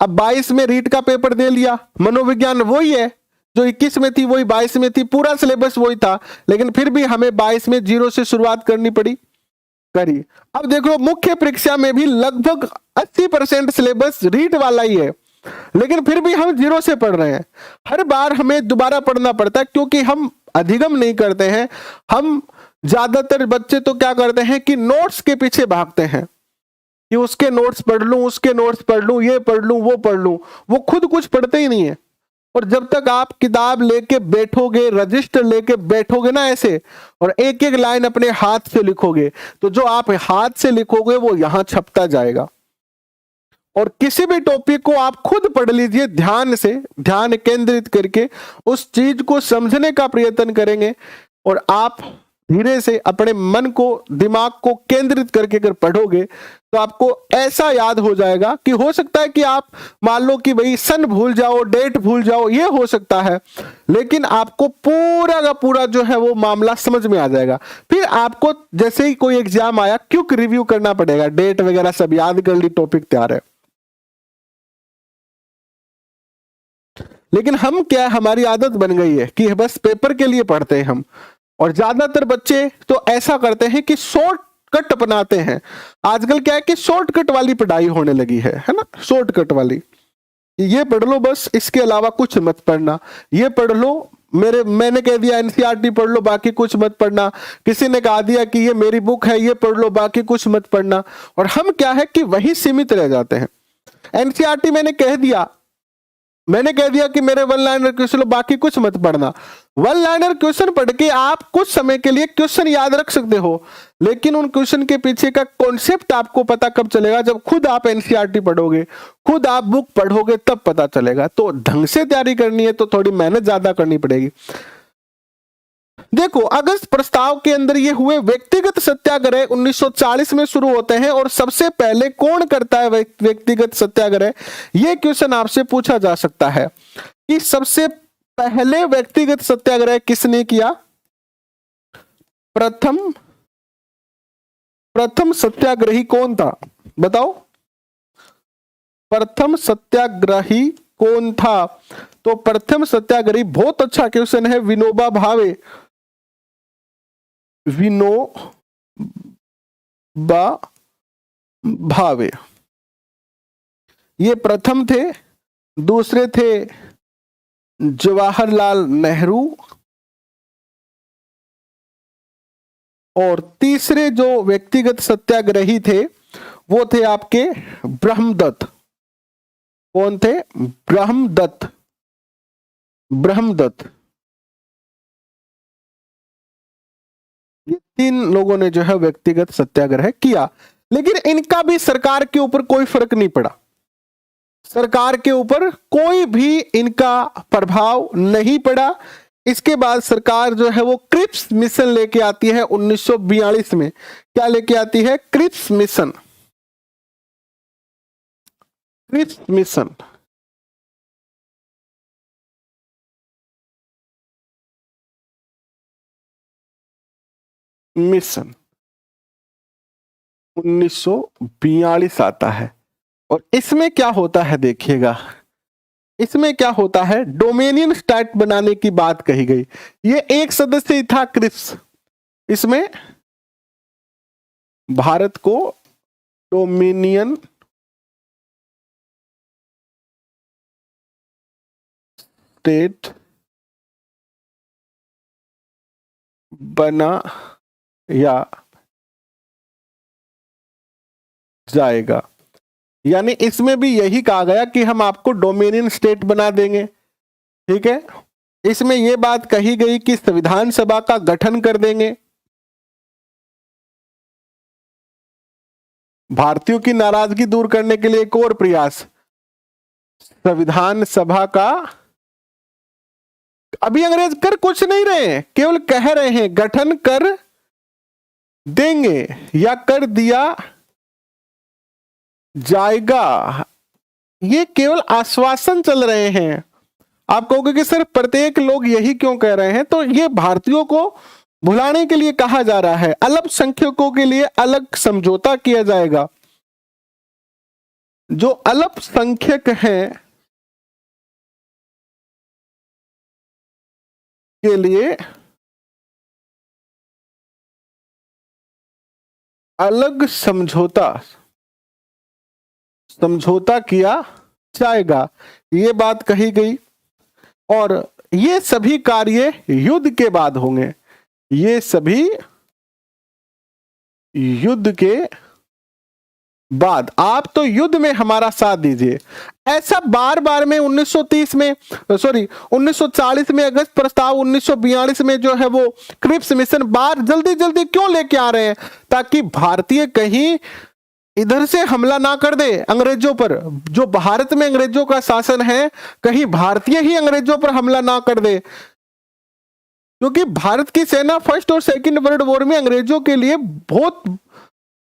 अब 22 में रीट का पेपर दे लिया, मनोविज्ञान वही है जो 21 में थी वही 22 में थी, पूरा सिलेबस वही था, लेकिन फिर भी हमें 22 में जीरो से शुरुआत करनी पड़ी, करी। अब देखो मुख्य परीक्षा में भी लगभग 80% सिलेबस रीट वाला ही है, लेकिन फिर भी हम जीरो से पढ़ रहे हैं। हर बार हमें दोबारा पढ़ना पड़ता है क्योंकि हम अधिगम नहीं करते हैं। हम ज्यादातर बच्चे तो क्या करते हैं कि नोट्स के पीछे भागते हैं कि उसके नोट्स पढ़ लूं, उसके नोट्स पढ़ लूं, ये पढ़ लूं, वो पढ़ लूं, वो खुद कुछ पढ़ते ही नहीं है। और जब तक आप किताब लेके बैठोगे, रजिस्टर लेके बैठोगे ना ऐसे, और एक एक लाइन अपने हाथ से लिखोगे, तो जो आप हाथ से लिखोगे वो यहां छपता जाएगा। और किसी भी टॉपिक को आप खुद पढ़ लीजिए, ध्यान से, ध्यान केंद्रित करके उस चीज को समझने का प्रयत्न करेंगे और आप धीरे से अपने मन को, दिमाग को केंद्रित करके अगर पढ़ोगे तो आपको ऐसा याद हो जाएगा कि हो सकता है कि आप मान लो कि भाई सन भूल जाओ, डेट भूल जाओ, ये हो सकता है, लेकिन आपको पूरा का पूरा जो है वो मामला समझ में आ जाएगा। फिर आपको जैसे ही कोई एग्जाम आया क्विक रिव्यू करना पड़ेगा, डेट वगैरह सब याद कर ली, टॉपिक तैयार है। लेकिन हम क्या है, हमारी आदत बन गई है कि बस पेपर के लिए पढ़ते हैं हम, और ज्यादातर बच्चे तो ऐसा करते हैं कि शॉर्टकट अपनाते हैं। आजकल क्या है कि शॉर्टकट वाली पढ़ाई होने लगी है ना, शॉर्टकट वाली, ये पढ़ लो बस, इसके अलावा कुछ मत पढ़ना, ये पढ़ लो, मैंने कह दिया एनसीईआरटी पढ़ लो, बाकी कुछ मत पढ़ना, किसी ने कहा दिया कि ये मेरी बुक है ये पढ़ लो, बाकी कुछ मत पढ़ना, और हम क्या है कि वही सीमित रह जाते हैं। एनसीईआरटी मैंने कह दिया कि मेरे वन लाइनर क्वेश्चन लो, बाकी कुछ मत पढ़ना। वन लाइनर क्वेश्चन पढ़ के आप कुछ समय के लिए क्वेश्चन याद रख सकते हो, लेकिन उन क्वेश्चन के पीछे का कॉन्सेप्ट आपको पता कब चलेगा, जब खुद आप एनसीईआरटी पढ़ोगे, खुद आप बुक पढ़ोगे, तब पता चलेगा। तो ढंग से तैयारी करनी है तो थोड़ी मेहनत ज्यादा करनी पड़ेगी। देखो, अगस्त प्रस्ताव के अंदर ये हुए व्यक्तिगत सत्याग्रह 1940 में शुरू होते हैं, और सबसे पहले कौन करता है व्यक्तिगत सत्याग्रह, ये क्वेश्चन आपसे पूछा जा सकता है कि सबसे पहले व्यक्तिगत सत्याग्रह किसने किया। प्रथम सत्याग्रही कौन था, बताओ, प्रथम सत्याग्रही कौन था। तो प्रथम सत्याग्रही, बहुत अच्छा क्वेश्चन है, विनोबा भावे, विनोबा भावे ये प्रथम थे। दूसरे थे जवाहरलाल नेहरू, और तीसरे जो व्यक्तिगत सत्याग्रही थे वो थे आपके ब्रह्मदत्त। कौन थे, ब्रह्मदत्त। ये 3 लोगों ने जो है व्यक्तिगत सत्याग्रह किया, लेकिन इनका भी सरकार के ऊपर कोई फर्क नहीं पड़ा, सरकार के ऊपर कोई भी इनका प्रभाव नहीं पड़ा। इसके बाद सरकार जो है वो क्रिप्स मिशन लेके आती है 1942 में। क्या लेके आती है, Cripps mission. Cripps mission mission 1942 आता है, और इसमें क्या होता है देखिएगा, इसमें क्या होता है, डोमेनियन स्टेट बनाने की बात कही गई। ये एक सदस्य ही था क्रिप्स, इसमें भारत को डोमिनियन स्टेट बना या जाएगा, यानी इसमें भी यही कहा गया कि हम आपको डोमिनियन स्टेट बना देंगे, ठीक है। इसमें यह बात कही गई कि संविधान सभा का गठन कर देंगे। भारतीयों की नाराजगी दूर करने के लिए एक और प्रयास, संविधान सभा का, अभी अंग्रेज कर कुछ नहीं रहे हैं, केवल कह रहे हैं गठन कर देंगे या कर दिया जाएगा, ये केवल आश्वासन चल रहे हैं। आप कहोगे कि सर प्रत्येक लोग यही क्यों कह रहे हैं, तो ये भारतीयों को भुलाने के लिए कहा जा रहा है। अल्पसंख्यकों के लिए अलग समझौता किया जाएगा, जो अल्पसंख्यक हैं के लिए अलग समझौता किया जाएगा, ये बात कही गई। और ये सभी कार्य युद्ध के बाद होंगे, ये सभी युद्ध के बाद, आप तो युद्ध में हमारा साथ दीजिए। ऐसा बार बार में 1940 में अगस्त प्रस्ताव, 1942 में जो है वो क्रिप्स मिशन, बार जल्दी जल्दी क्यों लेके आ रहे हैं, ताकि भारतीय कहीं इधर से हमला ना कर दे अंग्रेजों पर, जो भारत में अंग्रेजों का शासन है, कहीं भारतीय ही अंग्रेजों पर हमला ना कर दे। क्योंकि भारत की सेना फर्स्ट और सेकंड वर्ल्ड वॉर में अंग्रेजों के लिए बहुत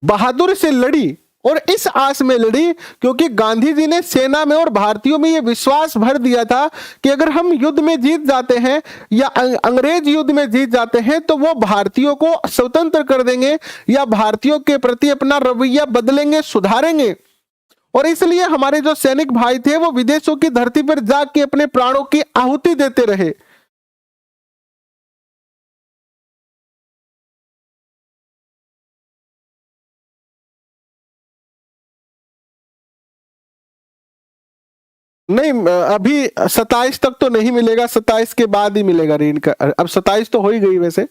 बहादुर से लड़ी, और इस आस में लड़ी क्योंकि गांधी जी ने सेना में और भारतीयों में यह विश्वास भर दिया था कि अगर हम युद्ध में जीत जाते हैं या अंग्रेज युद्ध में जीत जाते हैं तो वो भारतीयों को स्वतंत्र कर देंगे या भारतीयों के प्रति अपना रवैया बदलेंगे, सुधारेंगे। और इसलिए हमारे जो सैनिक भाई थे वो विदेशों की धरती पर जाके अपने प्राणों की आहुति देते रहे। नहीं, अभी 27 तक तो नहीं मिलेगा, 27 के बाद ही मिलेगा ऋण का। अब 27 तो हो ही गई वैसे,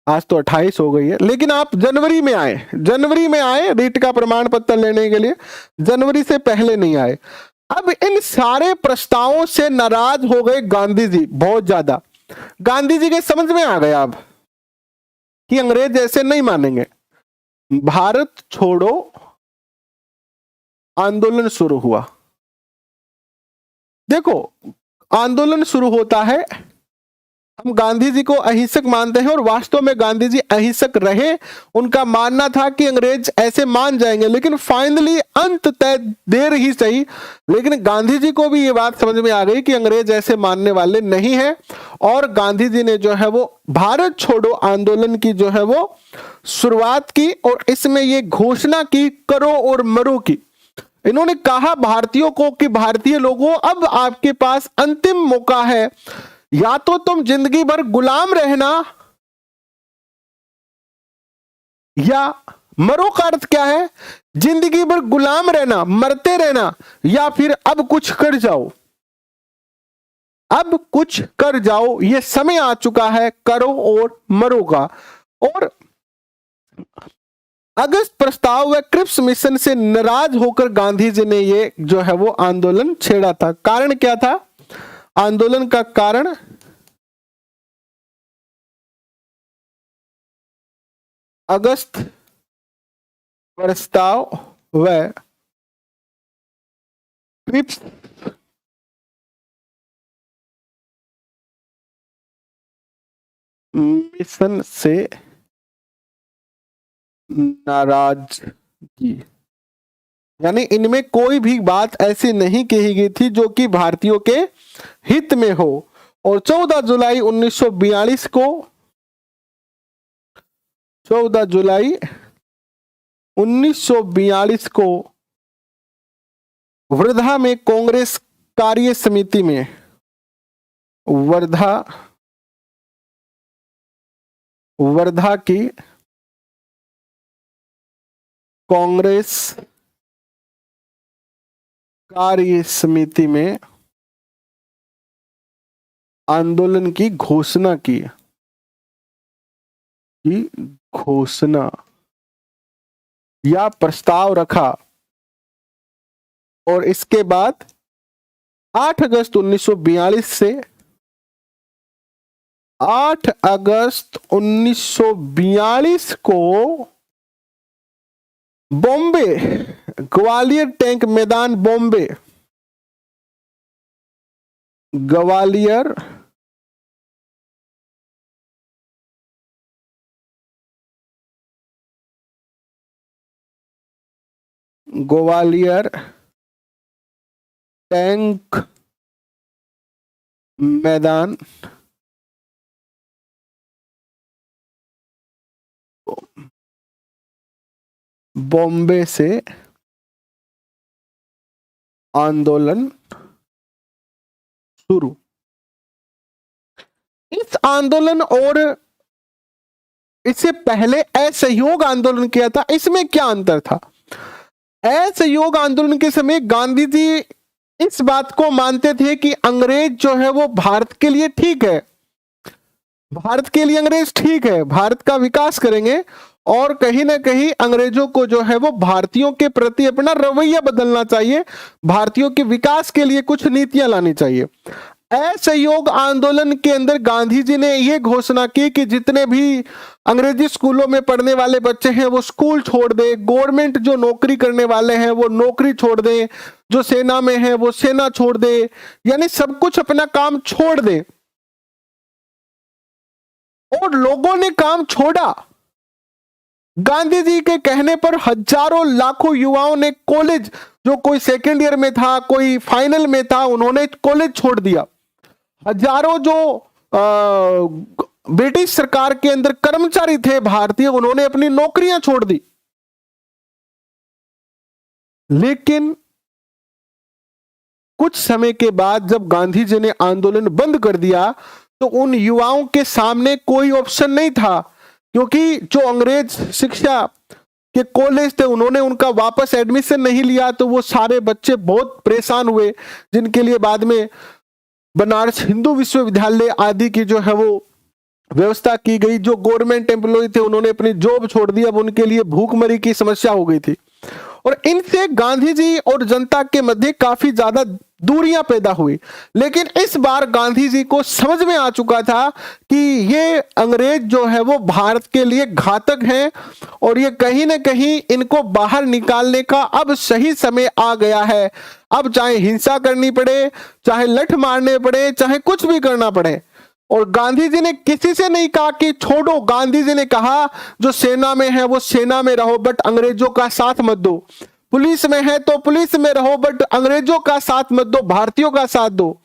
आज तो 28 हो गई है, लेकिन आप जनवरी में आए, जनवरी में आए रीट का प्रमाण पत्र लेने के लिए, जनवरी से पहले नहीं आए। अब इन सारे प्रस्तावों से नाराज हो गए गांधी जी बहुत ज्यादा। गांधी जी के समझ में आ गया अब कि अंग्रेज ऐसे नहीं मानेंगे। भारत छोड़ो आंदोलन शुरू हुआ। देखो, आंदोलन शुरू होता है, हम गांधी जी को अहिंसक मानते हैं और वास्तव में गांधी जी अहिंसक रहे। उनका मानना था कि अंग्रेज ऐसे मान जाएंगे, लेकिन फाइनली अंत तय देर ही सही, लेकिन गांधी जी को भी ये बात समझ में आ गई कि अंग्रेज ऐसे मानने वाले नहीं हैं। और गांधी जी ने जो है वो भारत छोड़ो आंदोलन की जो है वो शुरुआत की, और इसमें ये घोषणा की करो और मरो की। इन्होंने कहा भारतीयों को कि भारतीय लोगों, अब आपके पास अंतिम मौका है, या तो तुम जिंदगी भर गुलाम रहना, या मरो का अर्थ क्या है, जिंदगी भर गुलाम रहना, मरते रहना, या फिर अब कुछ कर जाओ, अब कुछ कर जाओ, ये समय आ चुका है करो और मरो का। और अगस्त प्रस्ताव व क्रिप्स मिशन से नाराज होकर गांधी जी ने ये जो है वो आंदोलन छेड़ा था। कारण क्या था आंदोलन का? कारण अगस्त प्रस्ताव व क्रिप्स मिशन से नाराजगी, यानी इनमें कोई भी बात ऐसी नहीं कही गई थी जो कि भारतीयों के हित में हो। और 14 जुलाई 1942 को 14 जुलाई 1942 को वर्धा में कांग्रेस कार्य समिति में, वर्धा की कांग्रेस कार्य समिति में आंदोलन की घोषणा की, घोषणा या प्रस्ताव रखा। और इसके बाद 8 अगस्त 1942 से 8 अगस्त 1942 को बॉम्बे, ग्वालियर टैंक मैदान, बॉम्बे, ग्वालियर टैंक मैदान बॉम्बे से आंदोलन शुरू। इस आंदोलन और इससे पहले असहयोग आंदोलन किया था, इसमें क्या अंतर था? असहयोग आंदोलन के समय गांधी जी इस बात को मानते थे कि अंग्रेज जो है वो भारत के लिए ठीक है, भारत के लिए अंग्रेज ठीक है, भारत का विकास करेंगे, और कहीं ना कहीं अंग्रेजों को जो है वो भारतीयों के प्रति अपना रवैया बदलना चाहिए, भारतीयों के विकास के लिए कुछ नीतियां लानी चाहिए। असहयोग आंदोलन के अंदर गांधी जी ने यह घोषणा की कि जितने भी अंग्रेजी स्कूलों में पढ़ने वाले बच्चे हैं वो स्कूल छोड़ दे, गवर्नमेंट जो नौकरी करने वाले हैं वो नौकरी छोड़ दे, जो सेना में है वो सेना छोड़ दे, यानी सब कुछ अपना काम छोड़ दे। और लोगों ने काम छोड़ा। गांधी जी के कहने पर हजारों लाखों युवाओं ने कॉलेज, जो कोई सेकेंड ईयर में था, कोई फाइनल में था, उन्होंने कॉलेज छोड़ दिया। हजारों जो ब्रिटिश सरकार के अंदर कर्मचारी थे भारतीय, उन्होंने अपनी नौकरियां छोड़ दी। लेकिन कुछ समय के बाद जब गांधी जी ने आंदोलन बंद कर दिया तो उन युवाओं के सामने कोई ऑप्शन नहीं था, क्योंकि जो अंग्रेज शिक्षा के कॉलेज थे उन्होंने उनका वापस एडमिशन नहीं लिया, तो वो सारे बच्चे बहुत परेशान हुए, जिनके लिए बाद में बनारस हिंदू विश्वविद्यालय आदि की जो है वो व्यवस्था की गई। जो गवर्नमेंट एम्प्लॉय थे उन्होंने अपनी जॉब छोड़ दी, अब उनके लिए भूखमरी की समस्या हो गई थी। और इनसे गांधी जी और जनता के मध्य काफी ज्यादा दूरियां पैदा हुई। लेकिन इस बार गांधी जी को समझ में आ चुका था कि ये अंग्रेज जो है वो भारत के लिए घातक हैं और ये कहीं ना कहीं इनको बाहर निकालने का अब सही समय आ गया है। अब चाहे हिंसा करनी पड़े, चाहे लठ मारने पड़े, चाहे कुछ भी करना पड़े। और गांधी जी ने किसी से नहीं कहा कि छोड़ो, गांधी जी ने कहा जो सेना में है वो सेना में रहो, बट अंग्रेजों का साथ मत दो। पुलिस में है तो पुलिस में रहो, बट अंग्रेजों का साथ मत दो, भारतीयों का साथ दो।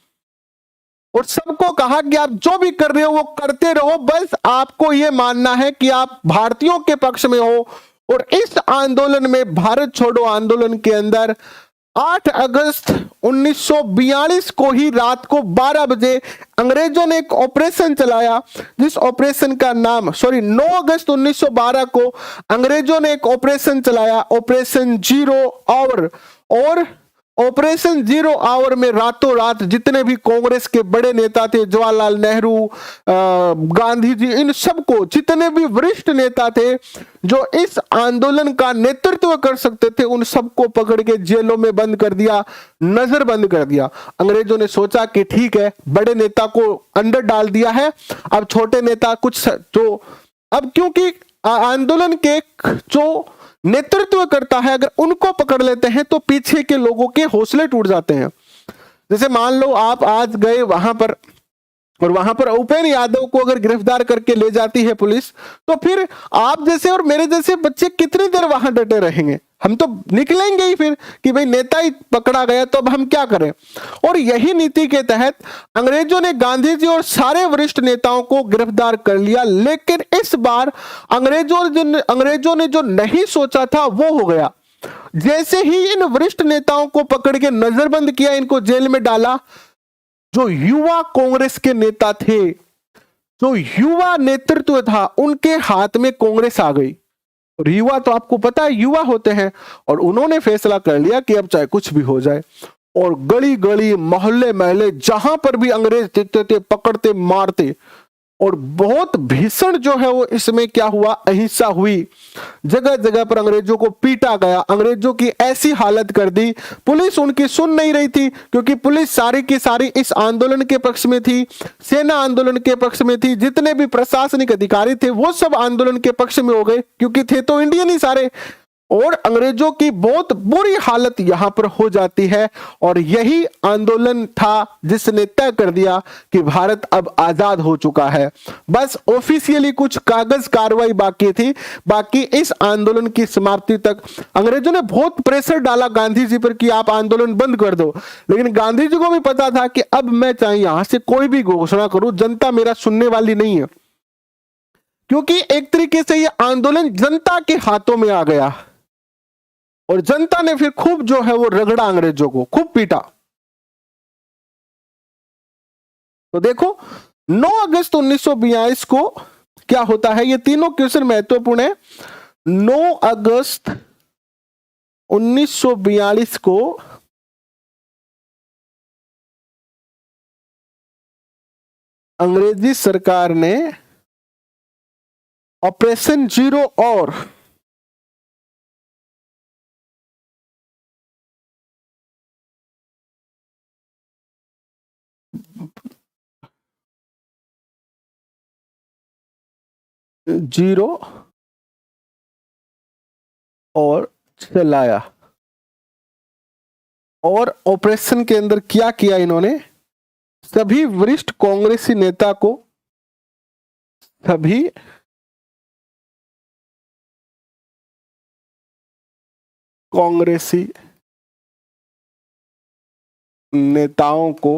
और सबको कहा कि आप जो भी कर रहे हो वो करते रहो, बस आपको ये मानना है कि आप भारतीयों के पक्ष में हो। और इस आंदोलन में, भारत छोड़ो आंदोलन के अंदर 8 अगस्त 1942 को ही रात को 12 बजे अंग्रेजों ने एक ऑपरेशन चलाया, जिस ऑपरेशन का नाम 9 अगस्त 1912 को अंग्रेजों ने एक ऑपरेशन चलाया, ऑपरेशन 0 आवर। और ऑपरेशन 0 आवर में रातों रात जितने भी कांग्रेस के बड़े नेता थे, जवाहरलाल नेहरू, गांधी जी, इन सबको, जितने भी वरिष्ठ नेता थे जो इस आंदोलन का नेतृत्व कर सकते थे, उन सबको पकड़ के जेलों में बंद कर दिया, नजरबंद कर दिया। अंग्रेजों ने सोचा कि ठीक है, बड़े नेता को अंदर डाल दिया है, अब छोटे नेता कुछ तो, अब क्योंकि आंदोलन के जो नेतृत्व करता है अगर उनको पकड़ लेते हैं तो पीछे के लोगों के हौसले टूट जाते हैं। जैसे मान लो आप आज गए वहां पर और वहां पर उपेंद्र यादव को अगर गिरफ्तार करके ले जाती है पुलिस, तो फिर आप जैसे और मेरे जैसे बच्चे कितनी देर वहां डटे रहेंगे? हम तो निकलेंगे ही फिर कि भाई नेता ही पकड़ा गया तो अब हम क्या करें। और यही नीति के तहत अंग्रेजों ने गांधी जी और सारे वरिष्ठ नेताओं को गिरफ्तार कर लिया। लेकिन इस बार अंग्रेजों ने जो नहीं सोचा था वो हो गया। जैसे ही इन वरिष्ठ नेताओं को पकड़ के नजरबंद किया, इनको जेल में डाला, जो युवा कांग्रेस के नेता थे, जो युवा नेतृत्व था, उनके हाथ में कांग्रेस आ गई। और युवा तो आपको पता है युवा होते हैं, और उन्होंने फैसला कर लिया कि अब चाहे कुछ भी हो जाए। और गली गली, मोहल्ले महल्ले, जहां पर भी अंग्रेज दिखते थे पकड़ते, मारते। और बहुत भीषण जो है वो इसमें क्या हुआ, अहिंसा हुई। जगह जगह पर अंग्रेजों को पीटा गया, अंग्रेजों की ऐसी हालत कर दी। पुलिस उनकी सुन नहीं रही थी, क्योंकि पुलिस सारी की सारी इस आंदोलन के पक्ष में थी, सेना आंदोलन के पक्ष में थी। जितने भी प्रशासनिक अधिकारी थे वो सब आंदोलन के पक्ष में हो गए, क्योंकि थे तो इंडियन ही सारे। और अंग्रेजों की बहुत बुरी हालत यहां पर हो जाती है। और यही आंदोलन था जिसने तय कर दिया कि भारत अब आजाद हो चुका है। बस ऑफिशियली कुछ कागज कार्रवाई बाकी थी, बाकी इस आंदोलन की समाप्ति तक अंग्रेजों ने बहुत प्रेशर डाला गांधी जी पर कि आप आंदोलन बंद कर दो। लेकिन गांधी जी को भी पता था कि अब मैं चाहे यहां से कोई भी घोषणा करूं, जनता मेरा सुनने वाली नहीं है, क्योंकि एक तरीके से यह आंदोलन जनता के हाथों में आ गया। और जनता ने फिर खूब जो है वो रगड़ा, अंग्रेजों को खूब पीटा। तो देखो 9 अगस्त 1942 को क्या होता है, ये तीनों क्वेश्चन महत्वपूर्ण है। 9 अगस्त 1942 को अंग्रेजी सरकार ने ऑपरेशन 0 और चलाया। और ऑपरेशन के अंदर क्या किया इन्होंने, सभी वरिष्ठ कांग्रेसी नेता को सभी कांग्रेसी नेताओं को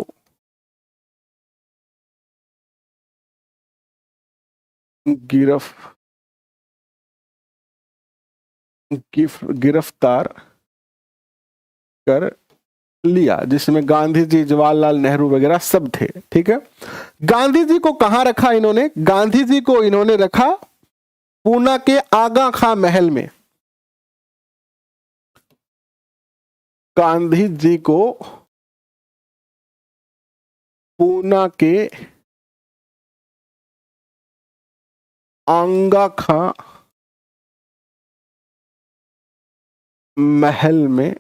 गिरफ्तार कर लिया, जिसमें गांधी जी, जवाहरलाल नेहरू वगैरह सब थे। ठीक है, गांधी जी को कहां रखा इन्होंने? गांधी जी को इन्होंने रखा पूना के आगा खां महल में। गांधी जी को पूना के आगा खां महल में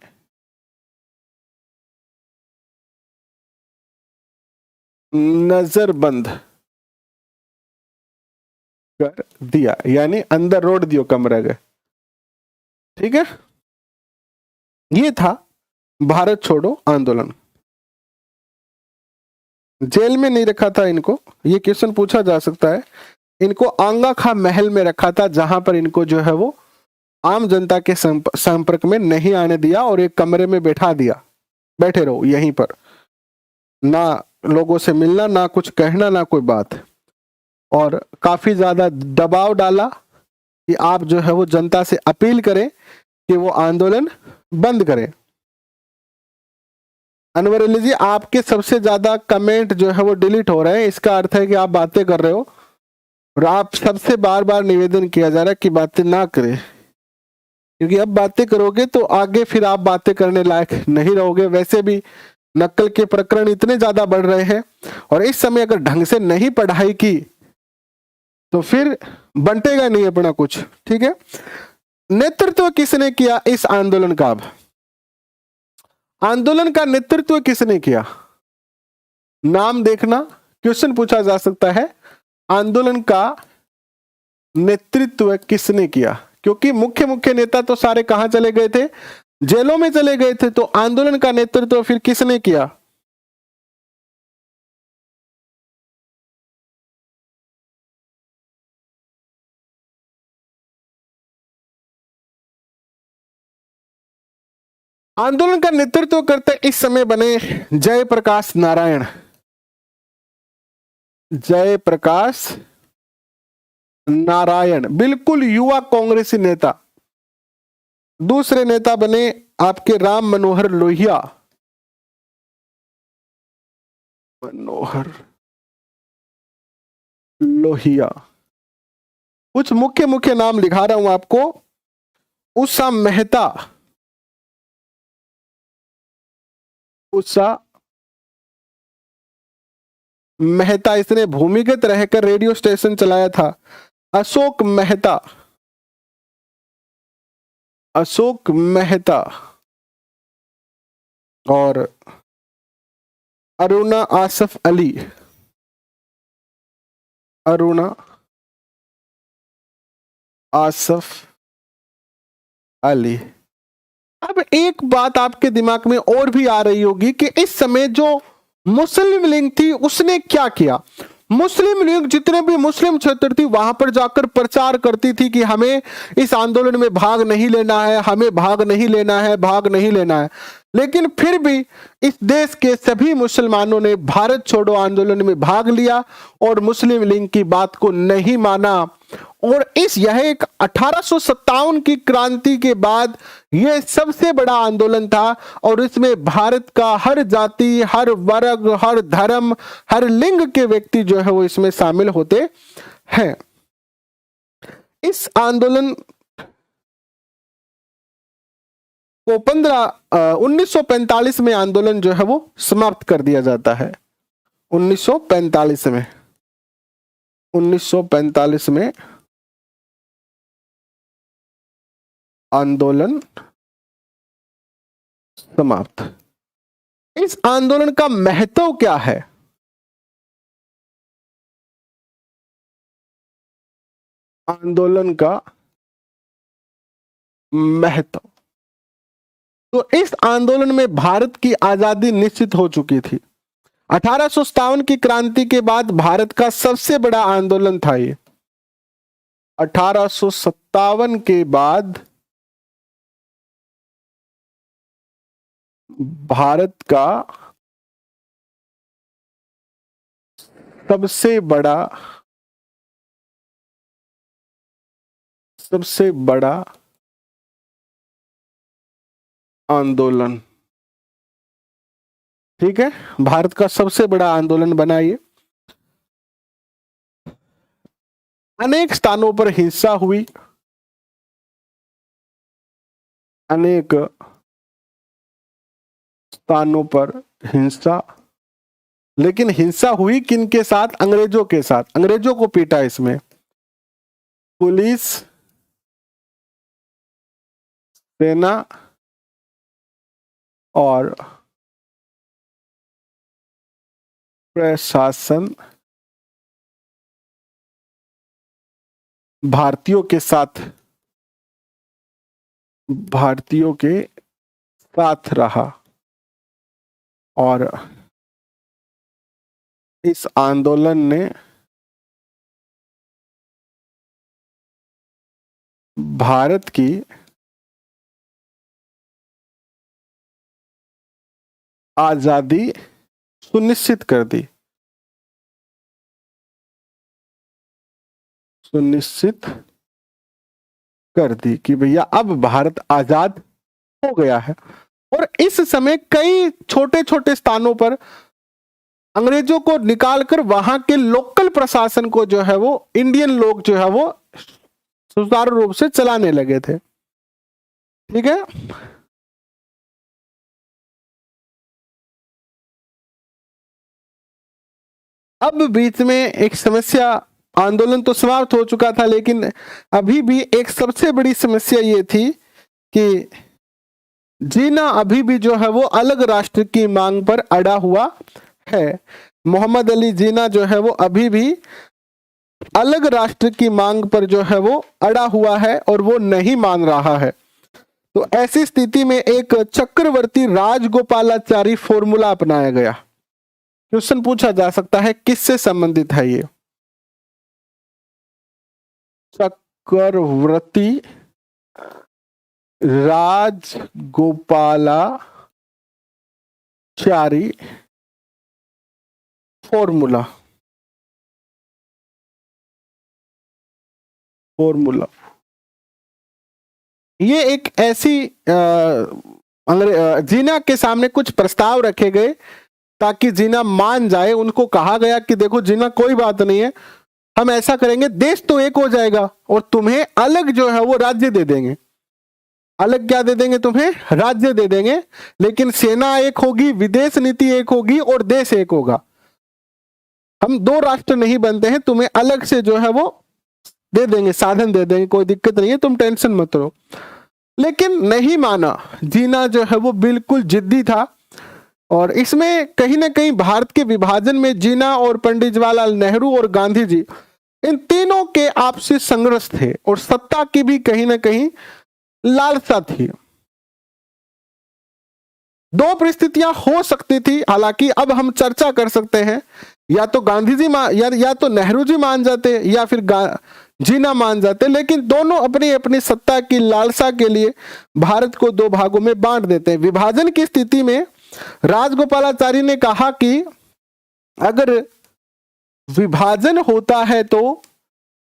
नजरबंद कर दिया, यानी अंदर रोड दियो कमरे गए। ठीक है, ये था भारत छोड़ो आंदोलन। जेल में नहीं रखा था इनको, ये क्वेश्चन पूछा जा सकता है। इनको आगा खां महल में रखा था, जहां पर इनको जो है वो आम जनता के संपर्क में नहीं आने दिया और एक कमरे में बैठा दिया, बैठे रहो यहीं पर, ना लोगों से मिलना, ना कुछ कहना, ना कोई बात। और काफी ज्यादा दबाव डाला कि आप जो है वो जनता से अपील करें कि वो आंदोलन बंद करें। अनवर अली जी, आपके सबसे ज्यादा कमेंट जो है वो डिलीट हो रहे हैं, इसका अर्थ है कि आप बातें कर रहे हो और आप सबसे बार बार निवेदन किया जा रहा है कि बातें ना करें, क्योंकि अब बातें करोगे तो आगे फिर आप बातें करने लायक नहीं रहोगे। वैसे भी नकल के प्रकरण इतने ज्यादा बढ़ रहे हैं और इस समय अगर ढंग से नहीं पढ़ाई की तो फिर बंटेगा नहीं अपना कुछ। ठीक है, नेतृत्व किसने किया इस आंदोलन का? अब आंदोलन का नेतृत्व किसने किया? नाम देखना, क्वेश्चन पूछा जा सकता है, आंदोलन का नेतृत्व किसने किया? क्योंकि मुख्य मुख्य नेता तो सारे कहां चले गए थे? जेलों में चले गए थे। तो आंदोलन का नेतृत्व फिर किसने किया? आंदोलन का नेतृत्व करते इस समय बने जयप्रकाश नारायण। जयप्रकाश नारायण बिल्कुल युवा कांग्रेसी नेता। दूसरे नेता बने आपके राम मनोहर लोहिया। मनोहर लोहिया। कुछ मुख्य मुख्य नाम लिखा रहा हूं आपको। उषा मेहता, उषा मेहता, इसने भूमिगत रहकर रेडियो स्टेशन चलाया था। अशोक मेहता, अशोक मेहता और अरुणा आसफ अली। अरुणा आसफ अली। अब एक बात आपके दिमाग में और भी आ रही होगी कि इस समय जो मुस्लिम लीग थी उसने क्या किया? मुस्लिम लीग जितने भी मुस्लिम क्षेत्र थी वहां पर जाकर प्रचार करती थी कि हमें इस आंदोलन में भाग नहीं लेना है, हमें भाग नहीं लेना है, भाग नहीं लेना है। लेकिन फिर भी इस देश के सभी मुसलमानों ने भारत छोड़ो आंदोलन में भाग लिया और मुस्लिम लीग की बात को नहीं माना। और यह एक 1857 की क्रांति के बाद यह सबसे बड़ा आंदोलन था और इसमें भारत का हर जाति, हर वर्ग, हर धर्म, हर लिंग के व्यक्ति जो है वो इसमें शामिल होते हैं। इस आंदोलन को 1945 में आंदोलन जो है वो समाप्त कर दिया जाता है। 1945 में आंदोलन समाप्त। इस आंदोलन का महत्व क्या है? आंदोलन का महत्व, तो इस आंदोलन में भारत की आजादी निश्चित हो चुकी थी। 1857 की क्रांति के बाद भारत का सबसे बड़ा आंदोलन था ये। 1857 के बाद भारत का सबसे बड़ा आंदोलन, ठीक है, भारत का सबसे बड़ा आंदोलन बना ये। अनेक स्थानों पर हिंसा हुई, अनेक स्थानों पर हिंसा, लेकिन हिंसा हुई किनके साथ? अंग्रेजों के साथ। अंग्रेजों को पीटा इसमें, पुलिस, सेना और प्रशासन भारतीयों के साथ रहा और इस आंदोलन ने भारत की आजादी सुनिश्चित कर दी, कि भैया अब भारत आजाद हो गया है। और इस समय कई छोटे छोटे स्थानों पर अंग्रेजों को निकालकर वहां के लोकल प्रशासन को जो है वो इंडियन लोग जो है वो सुचारू रूप से चलाने लगे थे, ठीक है। अब बीच में एक समस्या, आंदोलन तो समाप्त हो चुका था, लेकिन अभी भी एक सबसे बड़ी समस्या ये थी कि जीना अभी भी जो है वो अलग राष्ट्र की मांग पर अड़ा हुआ है। मोहम्मद अली जीना जो है वो अभी भी अलग राष्ट्र की मांग पर जो है वो अड़ा हुआ है और वो नहीं मान रहा है। तो ऐसी स्थिति में एक चक्रवर्ती राजगोपालाचारी फॉर्मूला अपनाया गया। क्वेश्चन पूछा जा सकता है किससे संबंधित है ये? चक्रवर्ती राजगोपालाचारी फॉर्मूला। ये एक ऐसी जीना के सामने कुछ प्रस्ताव रखे गए ताकि जीना मान जाए। उनको कहा गया कि देखो जीना, कोई बात नहीं है, हम ऐसा करेंगे, देश तो एक हो जाएगा और तुम्हें अलग जो है वो राज्य दे देंगे। अलग क्या दे देंगे? तुम्हें राज्य दे देंगे, लेकिन सेना एक होगी, विदेश नीति एक होगी और देश एक होगा। हम दो राष्ट्र नहीं बनते हैं, तुम्हें अलग से जो है वो दे देंगे, साधन दे देंगे, कोई दिक्कत नहीं है, तुम टेंशन मत लो। लेकिन नहीं माना। जीना जो है वो बिल्कुल जिद्दी था और इसमें कहीं ना कहीं भारत के विभाजन में जीना और पंडित जवाहरलाल नेहरू और गांधी जी, इन तीनों के आपसी संघर्ष थे और सत्ता की भी कहीं ना कहीं लालसा थी। दो परिस्थितियां हो सकती थी, हालांकि अब हम चर्चा कर सकते हैं, या तो गांधी जी या तो नेहरू जी मान जाते या फिर जीना मान जाते, लेकिन दोनों अपनी अपनी सत्ता की लालसा के लिए भारत को दो भागों में बांट देते हैं। विभाजन की स्थिति में राजगोपालाचारी ने कहा कि अगर विभाजन होता है तो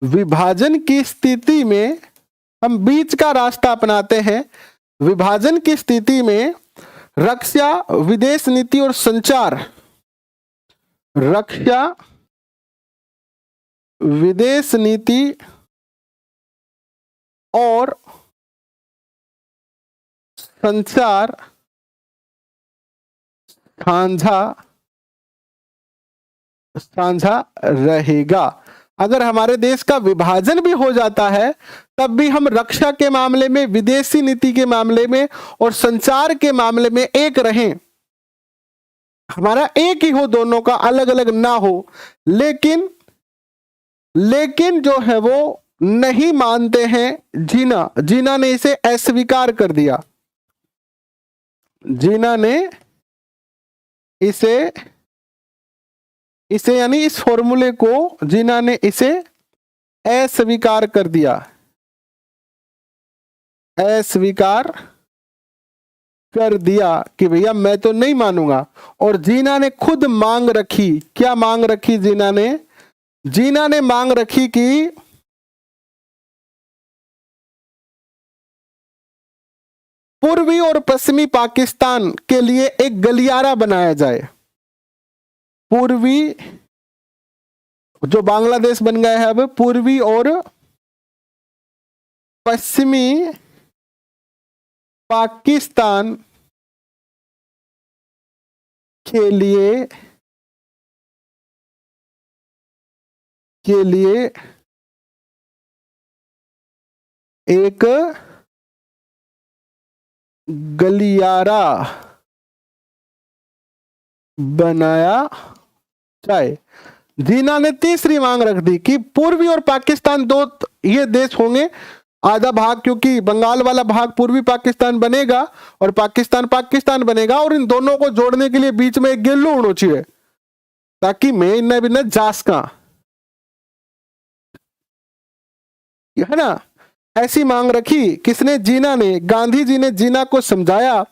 विभाजन की स्थिति में हम बीच का रास्ता अपनाते हैं। विभाजन की स्थिति में रक्षा, विदेश नीति और संचार, रक्षा, विदेश नीति और संचार साझा रहेगा। अगर हमारे देश का विभाजन भी हो जाता है तब भी हम रक्षा के मामले में, विदेशी नीति के मामले में और संचार के मामले में एक रहें। हमारा एक ही हो, दोनों का अलग अलग ना हो। लेकिन जो है वो नहीं मानते हैं जीना ने इसे अस्वीकार कर दिया। जीना ने इसे यानी इस फॉर्मूले को जीना ने इसे अस्वीकार कर दिया, अस्वीकार कर दिया कि भैया मैं तो नहीं मानूंगा। और जीना ने खुद मांग रखी, क्या मांग रखी जीना ने? जीना ने मांग रखी कि पूर्वी और पश्चिमी पाकिस्तान के लिए एक गलियारा बनाया जाए। पूर्वी, जो बांग्लादेश बन गया है अब, पूर्वी और पश्चिमी पाकिस्तान के लिए एक गलियारा बनाया जाए। जीना ने तीसरी मांग रख दी कि पूर्वी और पाकिस्तान दो ये देश होंगे, आधा भाग क्योंकि बंगाल वाला भाग पूर्वी पाकिस्तान बनेगा और पाकिस्तान पाकिस्तान बनेगा, और इन दोनों को जोड़ने के लिए बीच में एक गेल्लू होना चाहिए ताकि मैं इन भी न जासका, है ना। ऐसी मांग रखी किसने? जीना ने। गांधी जी ने जीना को समझाया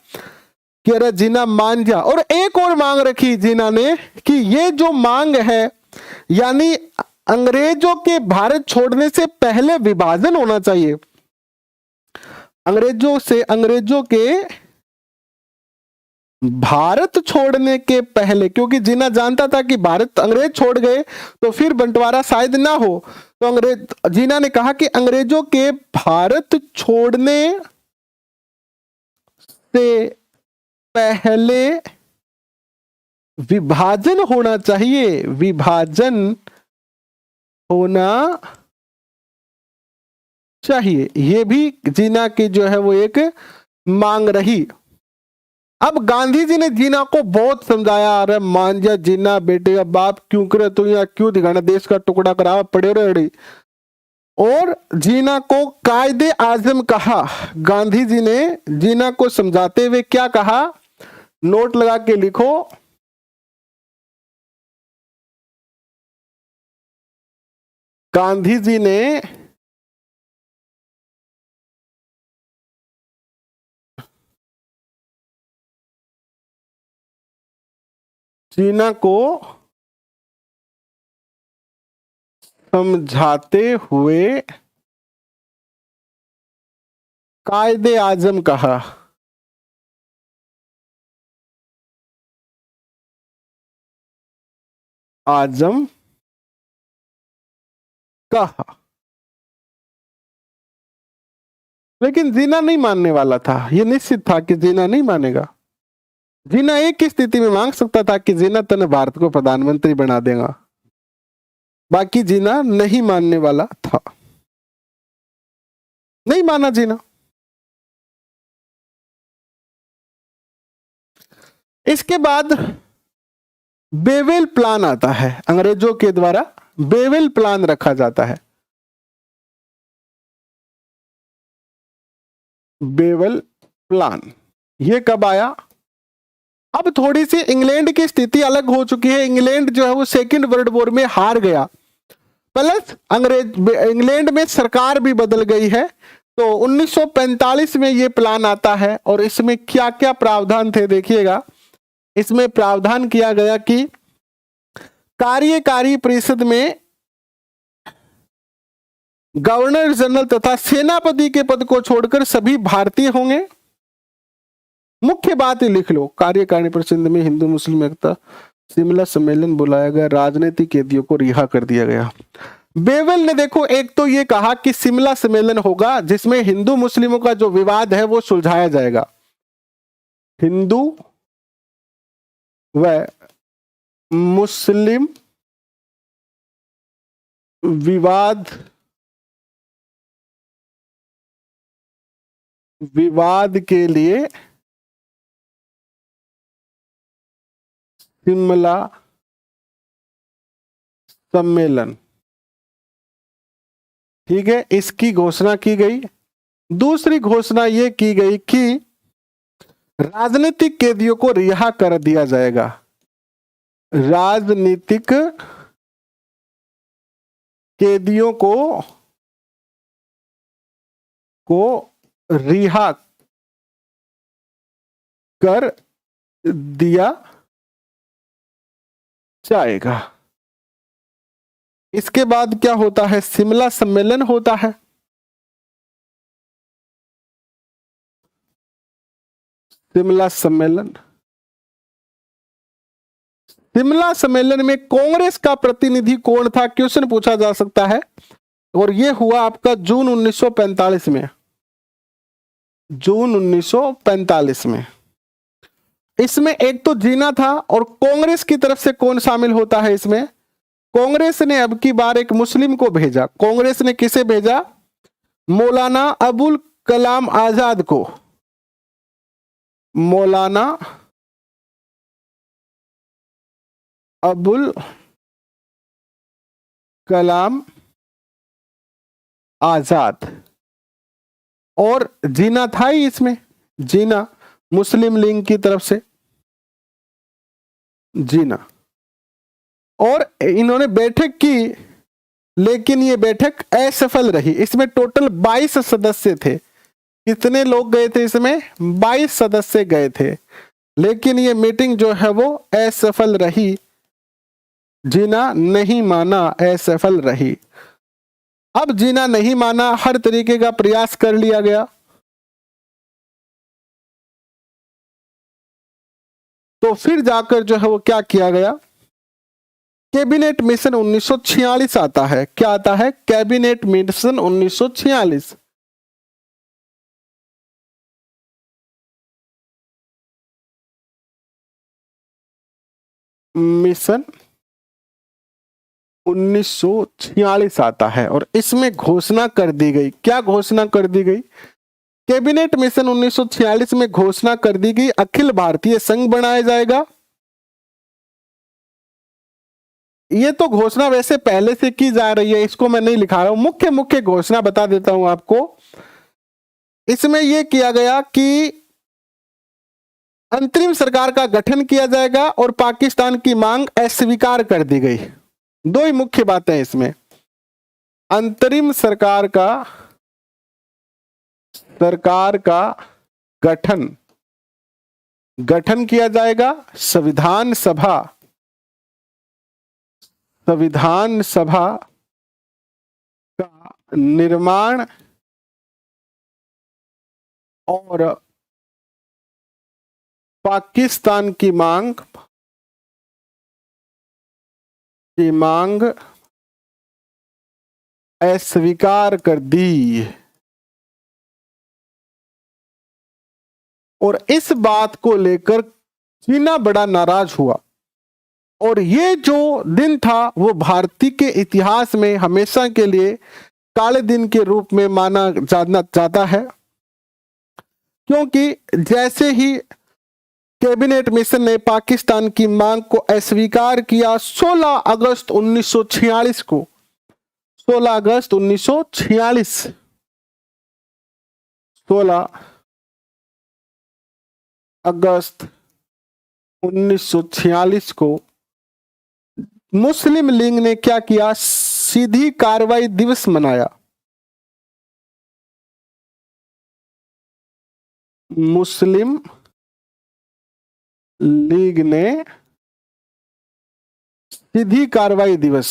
कि अरे जीना मान जा। और एक और मांग रखी जीना ने कि ये जो मांग है, यानी अंग्रेजों के भारत छोड़ने से पहले विभाजन होना चाहिए। अंग्रेजों के भारत छोड़ने के पहले, क्योंकि जीना जानता था कि भारत अंग्रेज छोड़ गए तो फिर बंटवारा शायद ना हो, तो जीना ने कहा कि अंग्रेजों के भारत छोड़ने से पहले विभाजन होना चाहिए, विभाजन होना चाहिए। ये भी जीना की जो है वो एक मांग रही। अब गांधी जी ने जीना को बहुत समझाया, अरे मान जा जीना बेटे, अब बाप क्यों करे तू, यहाँ क्यों दिखाना, देश का टुकड़ा करा पड़े रहे। और जीना को कायदे आजम कहा। गांधी जी ने जीना को समझाते हुए क्या कहा, नोट लगा के लिखो। गांधी जी ने जीना को समझाते हुए कायदे आजम कहा। आजम कहा, लेकिन जीना नहीं मानने वाला था। यह निश्चित था कि जीना नहीं मानेगा। जीना एक ही स्थिति में मांग सकता था कि जीना तने भारत को प्रधानमंत्री बना देगा, बाकी जीना नहीं मानने वाला था। नहीं माना जीना। इसके बाद बेवेल प्लान आता है, अंग्रेजों के द्वारा बेवेल प्लान रखा जाता है। बेवेल प्लान ये कब आया? अब थोड़ी सी इंग्लैंड की स्थिति अलग हो चुकी है। इंग्लैंड जो है वो सेकेंड वर्ल्ड वॉर में हार गया, प्लस इंग्लैंड में सरकार भी बदल गई है। तो 1945 में ये प्लान आता है, और इसमें क्या क्या प्रावधान थे देखिएगा। इसमें प्रावधान किया गया कि कार्यकारी परिषद में गवर्नर जनरल तथा सेनापति के पद को छोड़कर सभी भारतीय होंगे। मुख्य बात ही लिख लो, कार्यकारिणी परिषद में हिंदू मुस्लिम एकता शिमला सम्मेलन बुलाया गया, राजनीतिक कैदियों को रिहा कर दिया गया। बेवेल ने देखो एक तो ये कहा कि शिमला सम्मेलन होगा जिसमें हिंदू मुस्लिमों का जो विवाद है वो सुलझाया जाएगा। हिंदू व मुस्लिम विवाद के लिए शिमला सम्मेलन, ठीक है, इसकी घोषणा की गई। दूसरी घोषणा यह की गई कि राजनीतिक कैदियों को रिहा कर दिया जाएगा। राजनीतिक कैदियों को रिहा कर दिया जाएगा। इसके बाद क्या होता है? शिमला सम्मेलन होता है। शिमला सम्मेलन, शिमला सम्मेलन में कांग्रेस का प्रतिनिधि कौन था? क्वेश्चन पूछा जा सकता है। और यह हुआ आपका जून 1945 में, जून 1945 में। इसमें एक तो जीना था, और कांग्रेस की तरफ से कौन शामिल होता है इसमें? कांग्रेस ने अब की बार एक मुस्लिम को भेजा। कांग्रेस ने किसे भेजा? मौलाना अबुल कलाम आजाद को। मौलाना अबुल कलाम आजाद। और जीना था ही इसमें, जीना मुस्लिम लीग की तरफ से, जीना। और इन्होंने बैठक की, लेकिन ये बैठक असफल रही। इसमें टोटल 22 सदस्य थे। कितने लोग गए थे इसमें? 22 सदस्य गए थे, लेकिन ये मीटिंग जो है वो असफल रही। जीना नहीं माना, असफल रही। अब जीना नहीं माना, हर तरीके का प्रयास कर लिया गया। तो फिर जाकर जो है वो क्या किया गया? कैबिनेट मिशन 1946 आता है। क्या आता है? Cabinet mission 1946। मिशन 1946 आता है, और इसमें घोषणा कर दी गई। क्या घोषणा कर दी गई? कैबिनेट मिशन 1946 में घोषणा कर दी गई अखिल भारतीय संघ बनाया जाएगा। ये तो घोषणा वैसे पहले से की जा रही है, इसको मैं नहीं लिखा रहा हूं। मुख्य मुख्य घोषणा बता देता हूं आपको। इसमें यह किया गया कि अंतरिम सरकार का गठन किया जाएगा, और पाकिस्तान की मांग अस्वीकार कर दी गई। दो ही मुख्य बातें हैं इसमें। अंतरिम सरकार का गठन किया जाएगा। संविधान सभा का निर्माण और पाकिस्तान की मांग अस्वीकार कर दी। और इस बात को लेकर चीना बड़ा नाराज हुआ, और ये जो दिन था वो भारतीय के इतिहास में हमेशा के लिए काले दिन के रूप में माना जाता है। क्योंकि जैसे ही कैबिनेट मिशन ने पाकिस्तान की मांग को अस्वीकार किया, 16 अगस्त 1946 को, 16 अगस्त 1946, 16 अगस्त 1946 को मुस्लिम लीग ने क्या किया? सीधी कार्रवाई दिवस मनाया। मुस्लिम लीग ने सीधी कार्रवाई दिवस,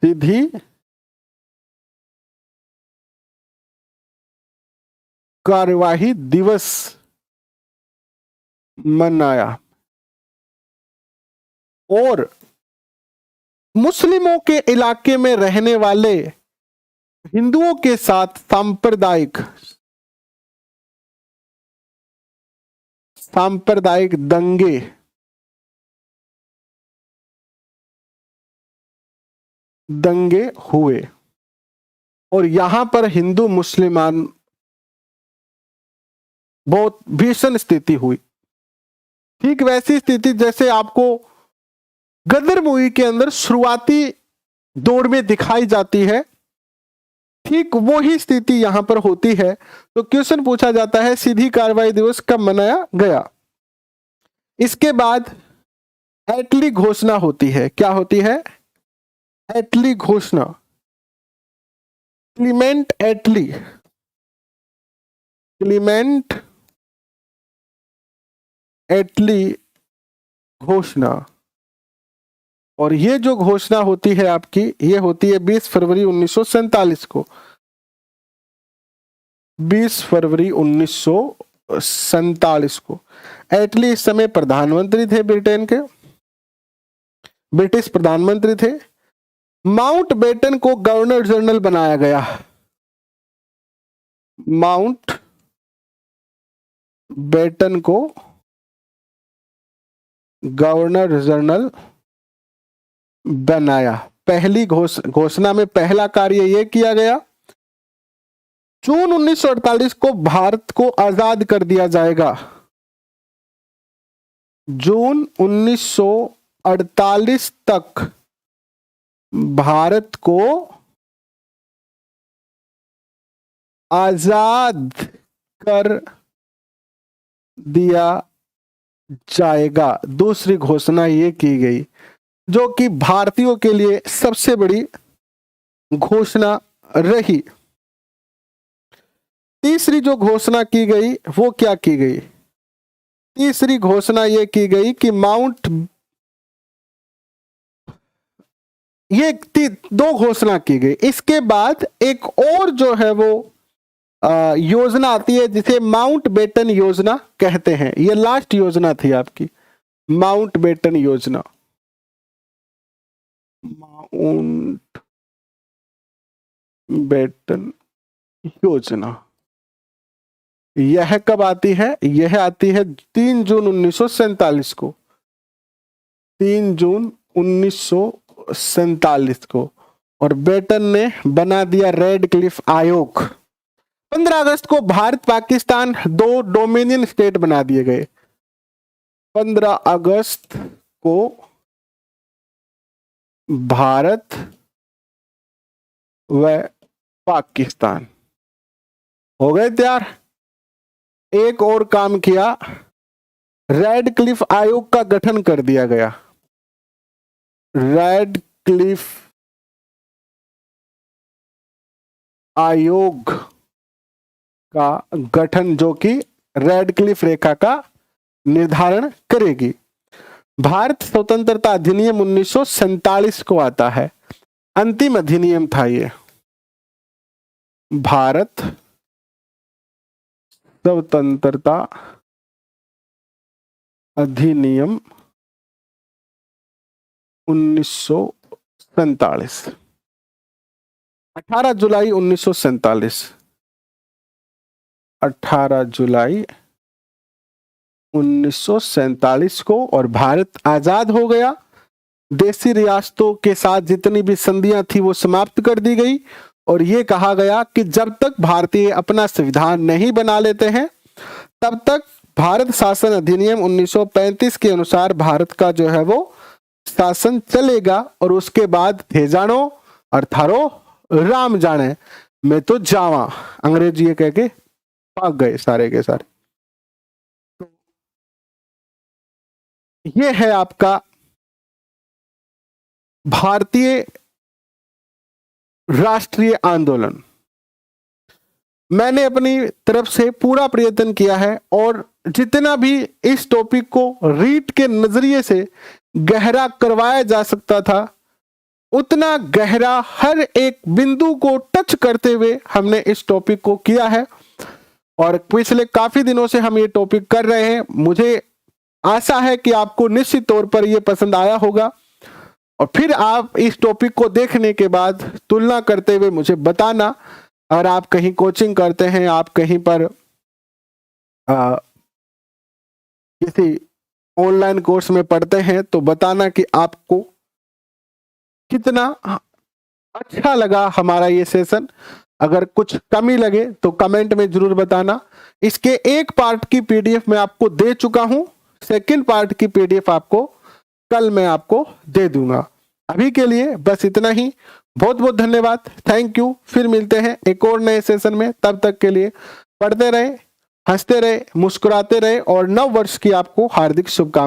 सीधी कार्यवाही दिवस मनाया। और मुस्लिमों के इलाके में रहने वाले हिंदुओं के साथ सांप्रदायिक दंगे हुए, और यहां पर हिंदू मुसलमान बहुत भीषण स्थिति हुई। ठीक वैसी स्थिति जैसे आपको गदर मूवी के अंदर शुरुआती दौर में दिखाई जाती है, ठीक वो ही स्थिति यहां पर होती है। तो क्वेश्चन पूछा जाता है सीधी कार्रवाई दिवस कब मनाया गया? इसके बाद एटली घोषणा होती है। क्या होती है? एटली घोषणा, क्लीमेंट एटली, क्लीमेंट एटली घोषणा। और ये जो घोषणा होती है आपकी, ये होती है 20 फरवरी 1947 को, 20 फरवरी 1947 को। एटली इस समय प्रधानमंत्री थे ब्रिटेन के, ब्रिटिश प्रधानमंत्री थे। माउंट बेटन को गवर्नर जनरल बनाया गया, माउंट बेटन को गवर्नर जनरल बनाया। पहली घोषणा में पहला कार्य यह किया गया, जून 1948 को भारत को आजाद कर दिया जाएगा। जून 1948 तक भारत को आजाद कर दिया जाएगा। दूसरी घोषणा यह की गई, जो कि भारतीयों के लिए सबसे बड़ी घोषणा रही। तीसरी जो घोषणा की गई वो क्या की गई? तीसरी घोषणा यह की गई कि ये दो घोषणा की गई। इसके बाद एक और जो है वो योजना आती है जिसे माउंट बेटन योजना कहते हैं। ये लास्ट योजना थी आपकी, माउंट बेटन योजना। माउंट बेटन योजना यह कब आती है? यह आती है 3 जून 1947 को, 3 जून 1947 को। और बेटन ने बना दिया रेड क्लिफ आयोग। 15 अगस्त को भारत पाकिस्तान 2 डोमिनियन स्टेट बना दिए गए। 15 अगस्त को भारत व पाकिस्तान हो गए तैयार। एक और काम किया, रेड क्लिफ आयोग का गठन कर दिया गया। रेड क्लिफ आयोग का गठन, जो कि रेड क्लिफ रेखा का निर्धारण करेगी। भारत स्वतंत्रता अधिनियम 1947 को आता है, अंतिम अधिनियम था ये। भारत स्वतंत्रता अधिनियम 1947, 18 जुलाई 1947, 18 जुलाई 1947 को। और भारत आजाद हो गया। देशी रियासतों के साथ जितनी भी संधियां थी वो समाप्त कर दी गई। और ये कहा गया कि जब तक भारतीय अपना संविधान नहीं बना लेते हैं तब तक भारत शासन अधिनियम 1935 के अनुसार भारत का जो है वो शासन चलेगा। और उसके बाद थे जानो और थारो राम जाने, मैं तो जावा, अंग्रेजी ये कह के भाग गए सारे के सारे। तो ये है आपका भारतीय राष्ट्रीय आंदोलन। मैंने अपनी तरफ से पूरा प्रयत्न किया है और जितना भी इस टॉपिक को रीड के नजरिए से गहरा करवाया जा सकता था उतना गहरा हर एक बिंदु को टच करते हुए हमने इस टॉपिक को किया है। और पिछले काफी दिनों से हम ये टॉपिक कर रहे हैं। मुझे आशा है कि आपको निश्चित तौर पर यह पसंद आया होगा। और फिर आप इस टॉपिक को देखने के बाद तुलना करते हुए मुझे बताना। अगर आप कहीं कोचिंग करते हैं, आप कहीं पर किसी ऑनलाइन कोर्स में पढ़ते हैं, तो बताना कि आपको कितना अच्छा लगा हमारा ये सेशन। अगर कुछ कमी लगे तो कमेंट में जरूर बताना। इसके एक पार्ट की पीडीएफ मैं आपको दे चुका हूं, सेकंड पार्ट की पीडीएफ आपको कल मैं आपको दे दूंगा। अभी के लिए बस इतना ही। बहुत बहुत धन्यवाद, थैंक यू। फिर मिलते हैं एक और नए सेशन में। तब तक के लिए पढ़ते रहे, हंसते रहे, मुस्कुराते रहे और नव वर्ष की आपको हार्दिक शुभकामनाएं।